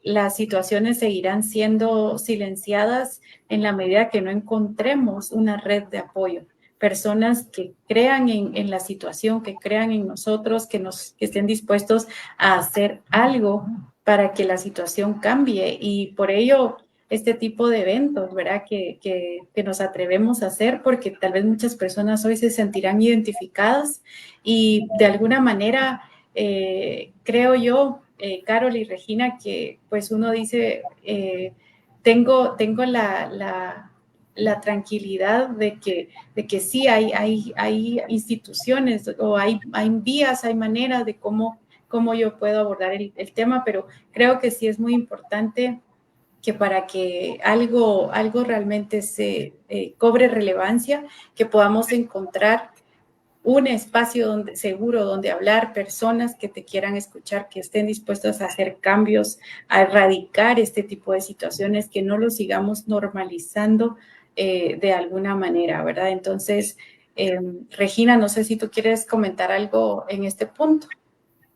las situaciones seguirán siendo silenciadas en la medida que no encontremos una red de apoyo. Personas que crean en la situación, que crean en nosotros, que estén dispuestos a hacer algo para que la situación cambie. Y por ello, este tipo de eventos, ¿verdad? Que nos atrevemos a hacer porque tal vez muchas personas hoy se sentirán identificadas y de alguna manera creo yo, Carol y Regina, que pues uno dice, tengo la tranquilidad de que sí hay instituciones o hay vías, hay maneras de cómo yo puedo abordar el tema, pero creo que sí es muy importante que para que algo realmente se cobre relevancia, que podamos encontrar un espacio seguro donde hablar, personas que te quieran escuchar, que estén dispuestas a hacer cambios, a erradicar este tipo de situaciones, que no lo sigamos normalizando de alguna manera, ¿verdad? Entonces, Regina, no sé si tú quieres comentar algo en este punto.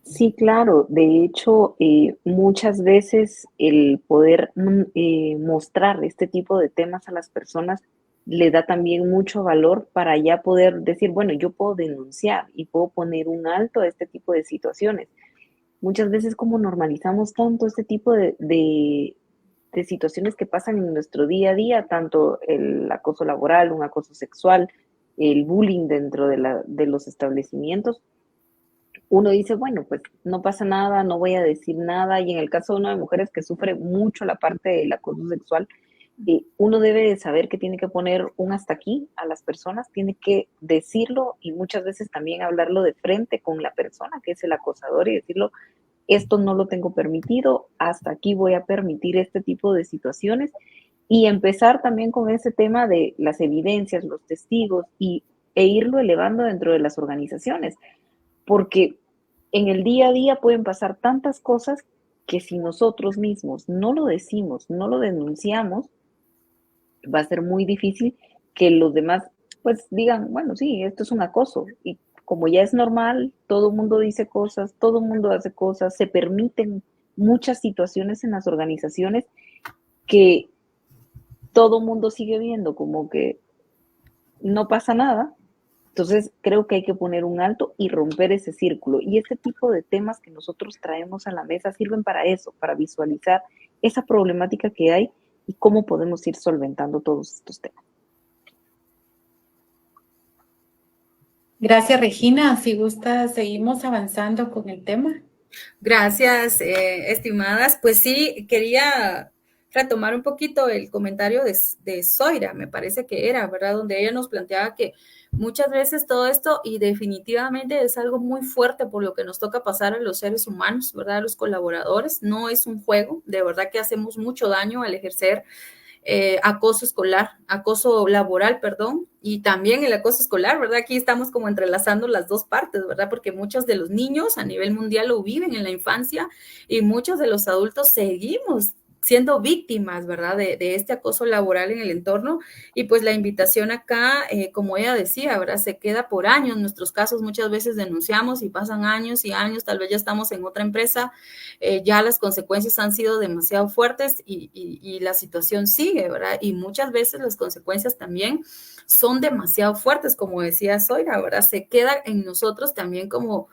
Sí, claro. De hecho, muchas veces el poder mostrar este tipo de temas a las personas le da también mucho valor para ya poder decir, bueno, yo puedo denunciar y puedo poner un alto a este tipo de situaciones. Muchas veces como normalizamos tanto este tipo de situaciones que pasan en nuestro día a día, tanto el acoso laboral, un acoso sexual, el bullying dentro de los establecimientos, uno dice, bueno, pues no pasa nada, no voy a decir nada. Y en el caso de una de mujeres que sufre mucho la parte del acoso sexual, uno debe de saber que tiene que poner un hasta aquí a las personas, tiene que decirlo y muchas veces también hablarlo de frente con la persona que es el acosador y decirlo, esto no lo tengo permitido, hasta aquí voy a permitir este tipo de situaciones y empezar también con ese tema de las evidencias, los testigos e irlo elevando dentro de las organizaciones, porque en el día a día pueden pasar tantas cosas que si nosotros mismos no lo decimos, no lo denunciamos, va a ser muy difícil que los demás pues digan, bueno, sí, esto es un acoso. Y como ya es normal, todo el mundo dice cosas, todo el mundo hace cosas, se permiten muchas situaciones en las organizaciones que todo el mundo sigue viendo como que no pasa nada, Entonces, creo que hay que poner un alto y romper ese círculo. Y este tipo de temas que nosotros traemos a la mesa sirven para eso, para visualizar esa problemática que hay y cómo podemos ir solventando todos estos temas. Gracias, Regina. Si gusta, seguimos avanzando con el tema. Gracias, estimadas. Pues sí, quería retomar un poquito el comentario de Zoira, me parece que era, ¿verdad? Donde ella nos planteaba que muchas veces todo esto, y definitivamente es algo muy fuerte por lo que nos toca pasar a los seres humanos, ¿verdad? A los colaboradores, no es un juego, de verdad que hacemos mucho daño al ejercer acoso escolar, acoso laboral, perdón, y también el acoso escolar, ¿verdad? Aquí estamos como entrelazando las dos partes, ¿verdad? Porque muchos de los niños a nivel mundial lo viven en la infancia y muchos de los adultos seguimos siendo víctimas, ¿verdad? De este acoso laboral en el entorno. Y pues la invitación acá, como ella decía, ¿verdad? Se queda por años. En nuestros casos muchas veces denunciamos y pasan años y años, tal vez ya estamos en otra empresa, ya las consecuencias han sido demasiado fuertes y la situación sigue, ¿verdad? Y muchas veces las consecuencias también son demasiado fuertes, como decía Zoira, ¿verdad? Se queda en nosotros también como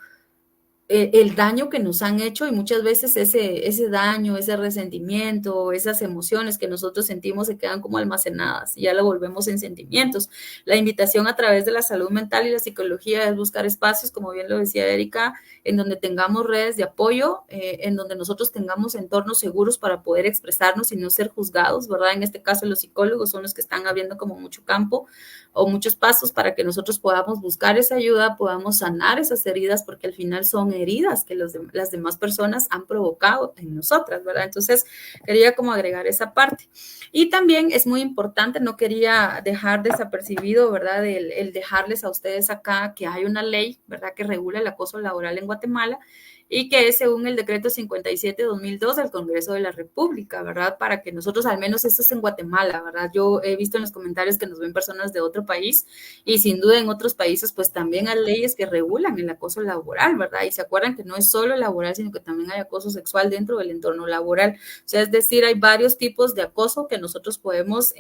el daño que nos han hecho y muchas veces ese daño, ese resentimiento, esas emociones que nosotros sentimos se quedan como almacenadas y ya lo volvemos en sentimientos. La invitación a través de la salud mental y la psicología es buscar espacios, como bien lo decía Erika, en donde tengamos redes de apoyo, en donde nosotros tengamos entornos seguros para poder expresarnos y no ser juzgados, ¿verdad? En este caso los psicólogos son los que están abriendo como mucho campo o muchos pasos para que nosotros podamos buscar esa ayuda, podamos sanar esas heridas, porque al final son heridas que las demás personas han provocado en nosotras, ¿verdad? Entonces, quería como agregar esa parte. Y también es muy importante, no quería dejar desapercibido, ¿verdad? El dejarles a ustedes acá que hay una ley, ¿verdad? Que regula el acoso laboral en Guatemala y que es según el decreto 57-2002 del Congreso de la República, ¿verdad? Para que nosotros, al menos esto es en Guatemala, ¿verdad? Yo he visto en los comentarios que nos ven personas de otro país y sin duda en otros países pues también hay leyes que regulan el acoso laboral, ¿verdad? Y se acuerdan que no es solo laboral, sino que también hay acoso sexual dentro del entorno laboral. O sea, es decir, hay varios tipos de acoso que nosotros podemos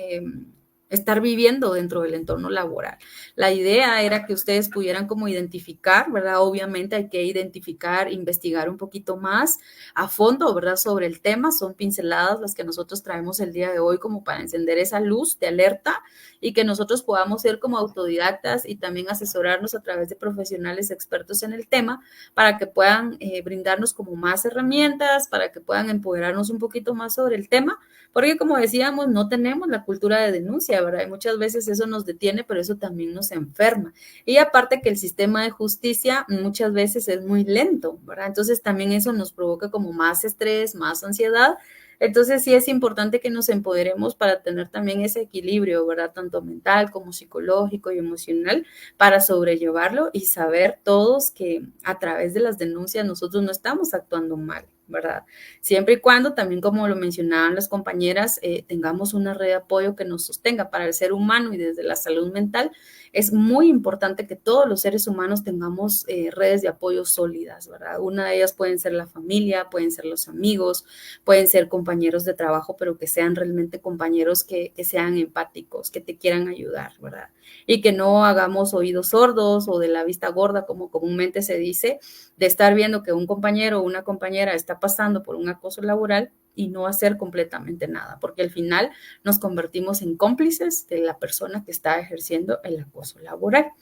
estar viviendo dentro del entorno laboral. La idea era que ustedes pudieran como identificar, ¿verdad? Obviamente hay que identificar, investigar un poquito más a fondo, ¿verdad? Sobre el tema, son pinceladas las que nosotros traemos el día de hoy como para encender esa luz de alerta y que nosotros podamos ser como autodidactas y también asesorarnos a través de profesionales expertos en el tema para que puedan brindarnos como más herramientas, para que puedan empoderarnos un poquito más sobre el tema, porque como decíamos, no tenemos la cultura de denuncia, ¿verdad? Y muchas veces eso nos detiene, pero eso también nos enferma. Y aparte que el sistema de justicia muchas veces es muy lento, ¿verdad? Entonces también eso nos provoca como más estrés, más ansiedad. Entonces sí es importante que nos empoderemos para tener también ese equilibrio, ¿verdad? Tanto mental como psicológico y emocional para sobrellevarlo y saber todos que a través de las denuncias nosotros no estamos actuando mal, ¿verdad? Siempre y cuando también, como lo mencionaban las compañeras, tengamos una red de apoyo que nos sostenga para el ser humano y desde la salud mental. Es muy importante que todos los seres humanos tengamos redes de apoyo sólidas, ¿verdad? Una de ellas pueden ser la familia, pueden ser los amigos, pueden ser compañeros de trabajo, pero que sean realmente compañeros que sean empáticos, que te quieran ayudar, ¿verdad? Y que no hagamos oídos sordos o de la vista gorda, como comúnmente se dice, de estar viendo que un compañero o una compañera está pasando por un acoso laboral y no hacer completamente nada, porque al final nos convertimos en cómplices de la persona que está ejerciendo el acoso laboral.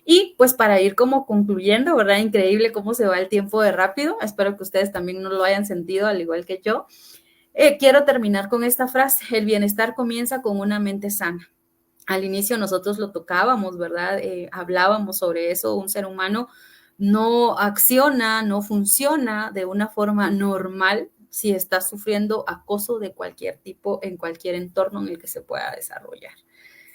Y pues para ir como concluyendo, ¿verdad? Increíble cómo se va el tiempo de rápido. Espero que ustedes también no lo hayan sentido, al igual que yo. Quiero terminar con esta frase: el bienestar comienza con una mente sana. Al inicio nosotros lo tocábamos, ¿verdad? Hablábamos sobre eso. Un ser humano no acciona, no funciona de una forma normal si está sufriendo acoso de cualquier tipo en cualquier entorno en el que se pueda desarrollar.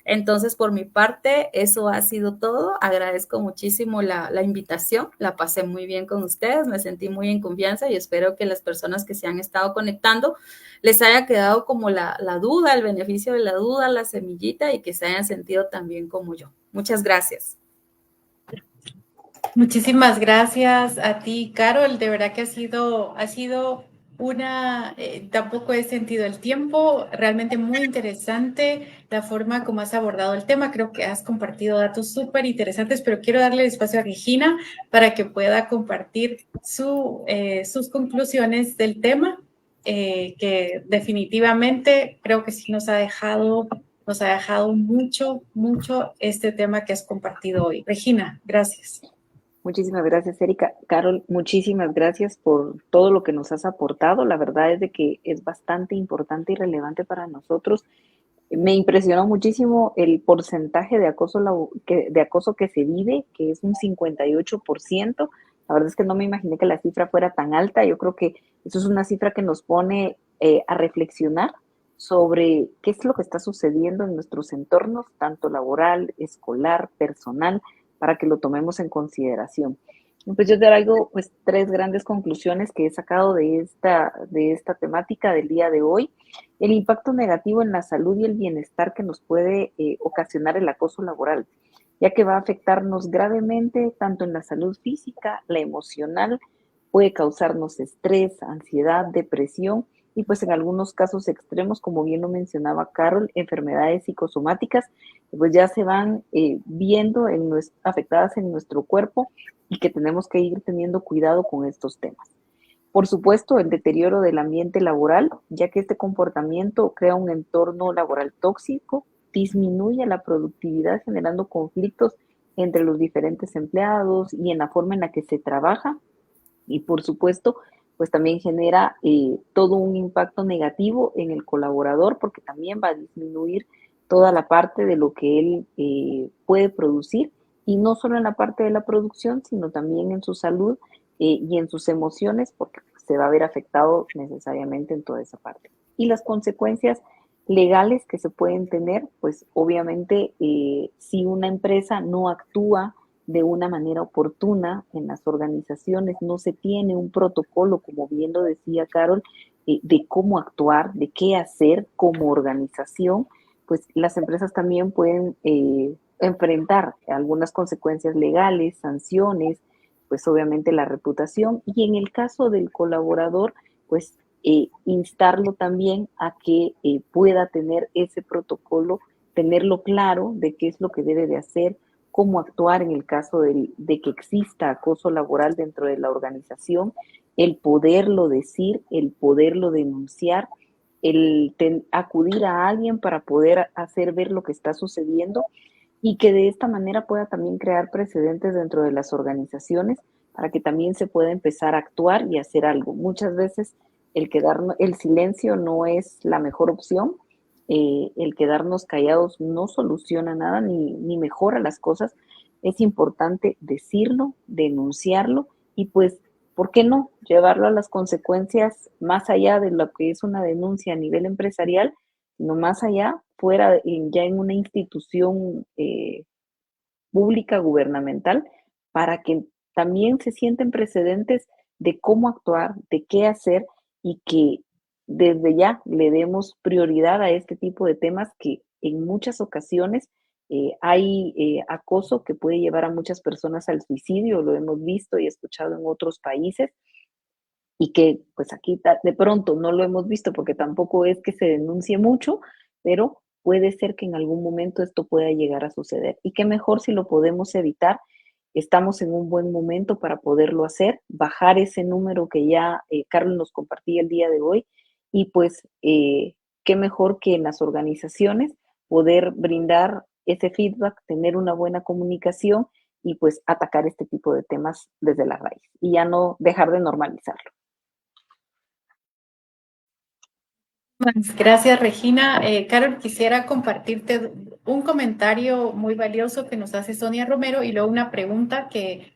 Entonces, por mi parte, eso ha sido todo. Agradezco muchísimo la invitación. La pasé muy bien con ustedes, me sentí muy en confianza y espero que las personas que se han estado conectando les haya quedado como la duda, el beneficio de la duda, la semillita y que se hayan sentido tan bien como yo. Muchas gracias. Muchísimas gracias a ti, Carol. De verdad que ha sido tampoco he sentido el tiempo, realmente muy interesante la forma como has abordado el tema, creo que has compartido datos súper interesantes, pero quiero darle espacio a Regina para que pueda compartir sus conclusiones del tema, que definitivamente creo que sí nos ha dejado mucho, mucho este tema que has compartido hoy. Regina, gracias. Muchísimas gracias, Erika. Carol, muchísimas gracias por todo lo que nos has aportado. La verdad es de que es bastante importante y relevante para nosotros. Me impresionó muchísimo el porcentaje de acoso que se vive, que es un 58%. La verdad es que no me imaginé que la cifra fuera tan alta. Yo creo que eso es una cifra que nos pone a reflexionar sobre qué es lo que está sucediendo en nuestros entornos, tanto laboral, escolar, personal, para que lo tomemos en consideración. Pues yo traigo pues 3 grandes conclusiones que he sacado de esta temática del día de hoy. El impacto negativo en la salud y el bienestar que nos puede ocasionar el acoso laboral, ya que va a afectarnos gravemente tanto en la salud física, la emocional, puede causarnos estrés, ansiedad, depresión y pues en algunos casos extremos, como bien lo mencionaba Carol, enfermedades psicosomáticas, pues ya se van viendo afectadas en nuestro cuerpo y que tenemos que ir teniendo cuidado con estos temas. Por supuesto, el deterioro del ambiente laboral, ya que este comportamiento crea un entorno laboral tóxico, disminuye la productividad generando conflictos entre los diferentes empleados y en la forma en la que se trabaja. Y por supuesto, pues también genera todo un impacto negativo en el colaborador porque también va a disminuir toda la parte de lo que él puede producir y no solo en la parte de la producción, sino también en su salud y en sus emociones porque se va a ver afectado necesariamente en toda esa parte. Y las consecuencias legales que se pueden tener, pues obviamente si una empresa no actúa de una manera oportuna en las organizaciones, no se tiene un protocolo, como bien lo decía Carol, de cómo actuar, de qué hacer como organización, pues las empresas también pueden enfrentar algunas consecuencias legales, sanciones, pues obviamente la reputación y en el caso del colaborador, pues instarlo también a que pueda tener ese protocolo, tenerlo claro de qué es lo que debe de hacer, cómo actuar en el caso de que exista acoso laboral dentro de la organización, el poderlo decir, el poderlo denunciar, acudir a alguien para poder hacer ver lo que está sucediendo y que de esta manera pueda también crear precedentes dentro de las organizaciones para que también se pueda empezar a actuar y hacer algo. Muchas veces el silencio no es la mejor opción, el quedarnos callados no soluciona nada ni mejora las cosas. Es importante decirlo, denunciarlo y pues, ¿por qué no? Llevarlo a las consecuencias más allá de lo que es una denuncia a nivel empresarial, sino más allá, fuera, ya en una institución pública, gubernamental, para que también se sienten precedentes de cómo actuar, de qué hacer y que desde ya le demos prioridad a este tipo de temas que en muchas ocasiones hay acoso que puede llevar a muchas personas al suicidio, lo hemos visto y escuchado en otros países y que pues aquí de pronto no lo hemos visto porque tampoco es que se denuncie mucho, pero puede ser que en algún momento esto pueda llegar a suceder. Y qué mejor si lo podemos evitar. Estamos en un buen momento para poderlo hacer, bajar ese número que ya Carlos nos compartía el día de hoy y pues qué mejor que en las organizaciones poder brindar ese feedback, tener una buena comunicación y pues atacar este tipo de temas desde la raíz y ya no dejar de normalizarlo. Gracias, Regina. Carol, quisiera compartirte un comentario muy valioso que nos hace Sonia Romero y luego una pregunta que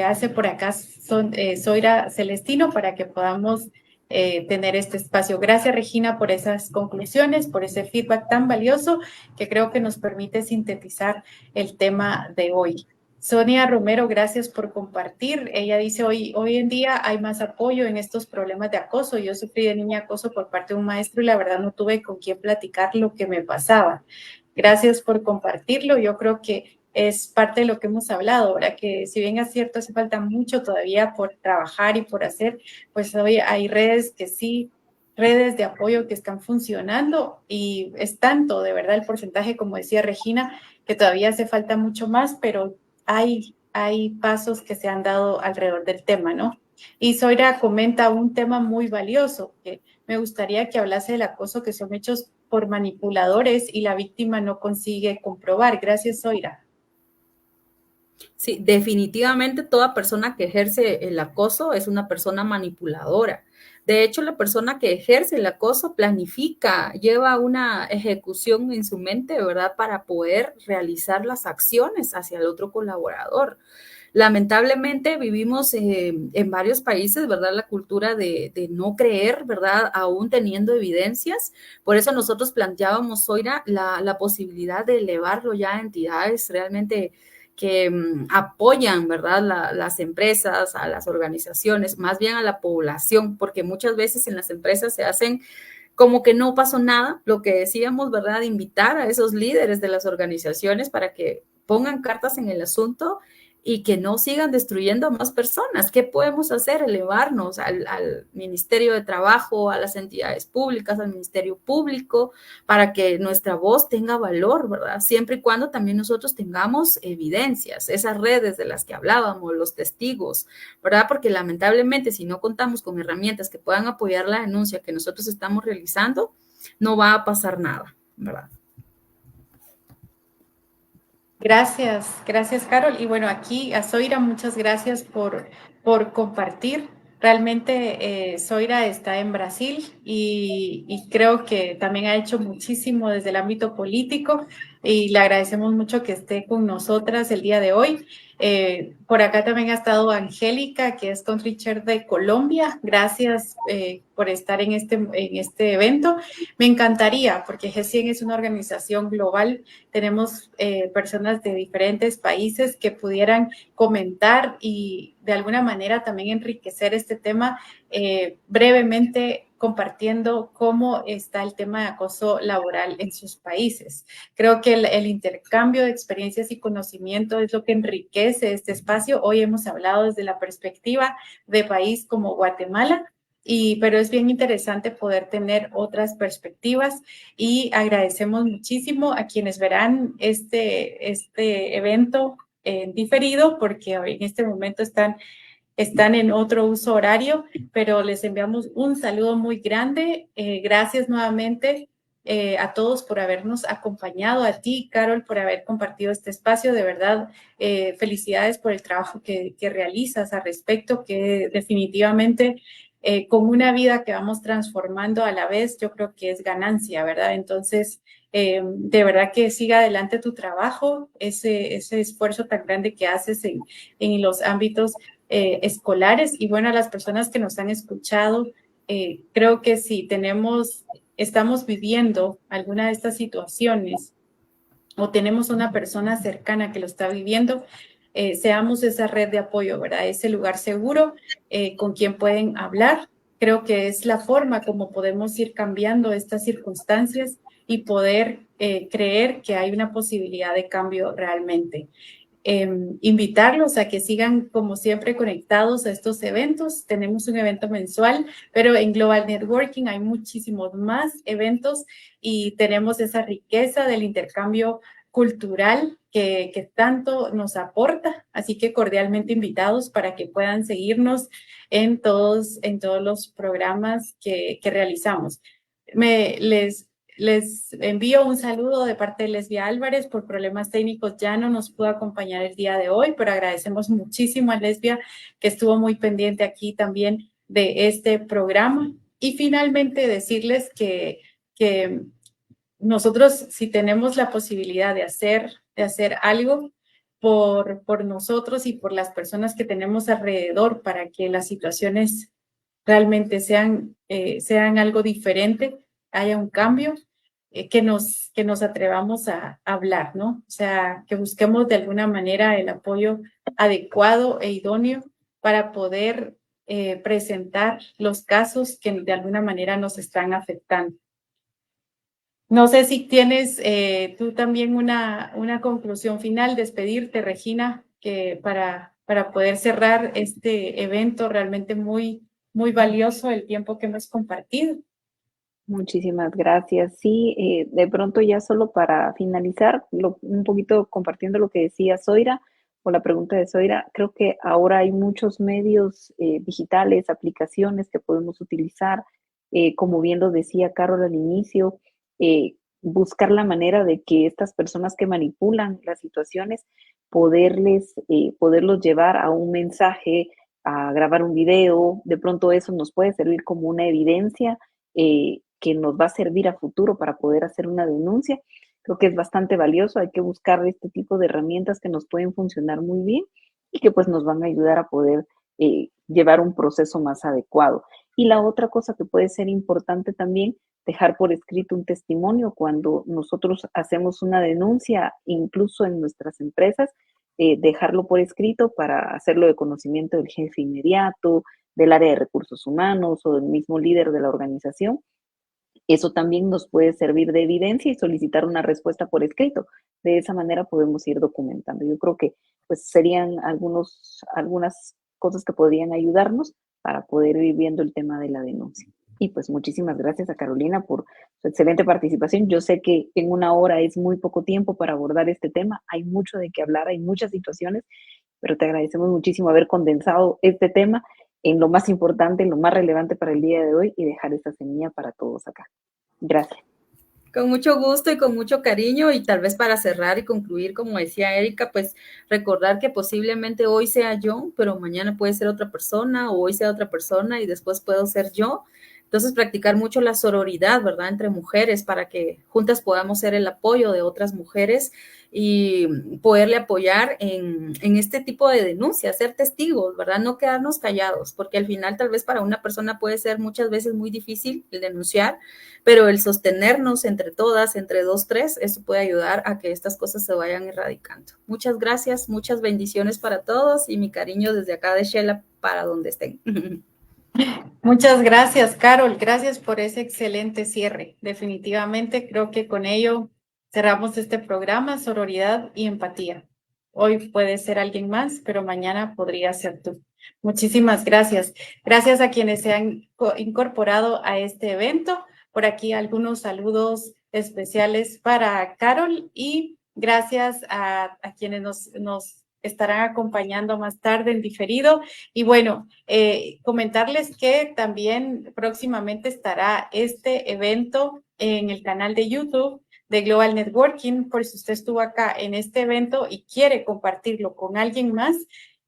hace por acá Zoira Celestino para que podamos tener este espacio. Gracias, Regina, por esas conclusiones, por ese feedback tan valioso que creo que nos permite sintetizar el tema de hoy. Sonia Romero, gracias por compartir. Ella dice, hoy en día hay más apoyo en estos problemas de acoso. Yo sufrí de niña acoso por parte de un maestro y la verdad no tuve con quién platicar lo que me pasaba. Gracias por compartirlo. Yo creo que es parte de lo que hemos hablado, ¿verdad? Que si bien es cierto, hace falta mucho todavía por trabajar y por hacer, pues hoy hay redes que sí, redes de apoyo que están funcionando y es tanto, de verdad, el porcentaje, como decía Regina, que todavía hace falta mucho más, pero hay pasos que se han dado alrededor del tema, ¿no? Y Zoira comenta un tema muy valioso, que me gustaría que hablase del acoso que son hechos por manipuladores y la víctima no consigue comprobar. Gracias, Zoira. Sí, definitivamente toda persona que ejerce el acoso es una persona manipuladora. De hecho, la persona que ejerce el acoso planifica, lleva una ejecución en su mente, ¿verdad? Para poder realizar las acciones hacia el otro colaborador. Lamentablemente vivimos en varios países, ¿verdad? La cultura de no creer, ¿verdad? Aún teniendo evidencias. Por eso nosotros planteábamos hoy la posibilidad de elevarlo ya a entidades realmente que apoyan, ¿verdad? Las empresas, a las organizaciones, más bien a la población, porque muchas veces en las empresas se hacen como que no pasó nada, lo que decíamos, ¿verdad? Invitar a esos líderes de las organizaciones para que pongan cartas en el asunto y que no sigan destruyendo a más personas. ¿Qué podemos hacer? Elevarnos al Ministerio de Trabajo, a las entidades públicas, al Ministerio Público, para que nuestra voz tenga valor, ¿verdad? Siempre y cuando también nosotros tengamos evidencias, esas redes de las que hablábamos, los testigos, ¿verdad? Porque lamentablemente si no contamos con herramientas que puedan apoyar la denuncia que nosotros estamos realizando, no va a pasar nada, ¿verdad? Gracias, Carol. Y bueno, aquí a Zoira, muchas gracias por compartir. Realmente Zoira está en Brasil y creo que también ha hecho muchísimo desde el ámbito político y le agradecemos mucho que esté con nosotras el día de hoy. Por acá también ha estado Angélica, que es Country Chair de Colombia. Gracias por estar en este evento. Me encantaría, porque G100 es una organización global, tenemos personas de diferentes países que pudieran comentar y de alguna manera también enriquecer este tema brevemente compartiendo cómo está el tema de acoso laboral en sus países. Creo que el intercambio de experiencias y conocimiento es lo que enriquece este espacio. Hoy hemos hablado desde la perspectiva de país como Guatemala, pero es bien interesante poder tener otras perspectivas y agradecemos muchísimo a quienes verán este evento en diferido porque hoy en este momento están en otro uso horario, pero les enviamos un saludo muy grande. Gracias nuevamente a todos por habernos acompañado, a ti, Carol, por haber compartido este espacio. De verdad, felicidades por el trabajo que realizas al respecto, que definitivamente con una vida que vamos transformando a la vez, yo creo que es ganancia, ¿verdad? Entonces, de verdad que siga adelante tu trabajo, ese esfuerzo tan grande que haces en los ámbitos escolares. Y bueno, a las personas que nos han escuchado, creo que si estamos viviendo alguna de estas situaciones o tenemos una persona cercana que lo está viviendo, seamos esa red de apoyo, ¿verdad? Ese lugar seguro con quien pueden hablar. Creo que es la forma como podemos ir cambiando estas circunstancias y poder creer que hay una posibilidad de cambio realmente. Invitarlos a que sigan como siempre conectados a estos eventos. Tenemos un evento mensual, pero en Global Networking hay muchísimos más eventos y tenemos esa riqueza del intercambio cultural que tanto nos aporta. Así que cordialmente invitados para que puedan seguirnos en todos los programas que realizamos. Les envío un saludo de parte de Lesbia Álvarez. Por problemas técnicos ya no nos pudo acompañar el día de hoy, pero agradecemos muchísimo a Lesbia que estuvo muy pendiente aquí también de este programa. Y finalmente decirles que nosotros si tenemos la posibilidad de hacer algo por nosotros y por las personas que tenemos alrededor para que las situaciones realmente sean algo diferente, haya un cambio, que nos atrevamos a hablar, ¿no? O sea, que busquemos de alguna manera el apoyo adecuado e idóneo para poder presentar los casos que de alguna manera nos están afectando. No sé si tienes tú también una conclusión final, despedirte, Regina, que para poder cerrar este evento realmente muy, muy valioso el tiempo que hemos compartido. Muchísimas gracias. Sí, de pronto ya solo para finalizar, un poquito compartiendo lo que decía Zoira o la pregunta de Zoira, creo que ahora hay muchos medios digitales, aplicaciones que podemos utilizar, como bien lo decía Carol al inicio, buscar la manera de que estas personas que manipulan las situaciones, poderlos llevar a un mensaje, a grabar un video, de pronto eso nos puede servir como una evidencia que nos va a servir a futuro para poder hacer una denuncia. Creo que es bastante valioso, hay que buscar este tipo de herramientas que nos pueden funcionar muy bien y que pues nos van a ayudar a poder llevar un proceso más adecuado. Y la otra cosa que puede ser importante también, dejar por escrito un testimonio cuando nosotros hacemos una denuncia, incluso en nuestras empresas, dejarlo por escrito para hacerlo de conocimiento del jefe inmediato, del área de recursos humanos o del mismo líder de la organización. Eso también nos puede servir de evidencia y solicitar una respuesta por escrito. De esa manera podemos ir documentando. Yo creo que pues serían algunas cosas que podrían ayudarnos para poder ir viendo el tema de la denuncia. Y pues muchísimas gracias a Carolina por su excelente participación. Yo sé que en una hora es muy poco tiempo para abordar este tema. Hay mucho de qué hablar, hay muchas situaciones, pero te agradecemos muchísimo haber condensado este tema en lo más importante, en lo más relevante para el día de hoy y dejar esta semilla para todos acá. Gracias. Con mucho gusto y con mucho cariño, y tal vez para cerrar y concluir, como decía Erika, pues recordar que posiblemente hoy sea yo, pero mañana puede ser otra persona, o hoy sea otra persona y después puedo ser yo. Entonces, practicar mucho la sororidad, ¿verdad?, entre mujeres, para que juntas podamos ser el apoyo de otras mujeres y poderle apoyar en este tipo de denuncias, ser testigos, ¿verdad? No quedarnos callados, porque al final tal vez para una persona puede ser muchas veces muy difícil el denunciar, pero el sostenernos entre todas, entre dos, tres, eso puede ayudar a que estas cosas se vayan erradicando. Muchas gracias, muchas bendiciones para todos y mi cariño desde acá de Shela para donde estén. Muchas gracias, Carol. Gracias por ese excelente cierre. Definitivamente creo que con ello cerramos este programa, Sororidad y Empatía. Hoy puede ser alguien más, pero mañana podría ser tú. Muchísimas gracias. Gracias a quienes se han incorporado a este evento. Por aquí algunos saludos especiales para Carol y gracias a quienes nos estarán acompañando más tarde en diferido. Y bueno, comentarles que también próximamente estará este evento en el canal de YouTube de Global Networking. Por si usted estuvo acá en este evento y quiere compartirlo con alguien más,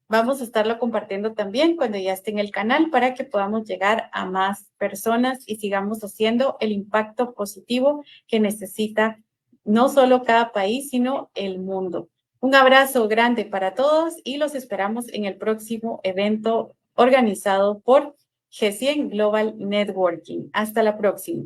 vamos a estarlo compartiendo también cuando ya esté en el canal para que podamos llegar a más personas y sigamos haciendo el impacto positivo que necesita no solo cada país, sino el mundo. Un abrazo grande para todos y los esperamos en el próximo evento organizado por G100 Global Networking. Hasta la próxima.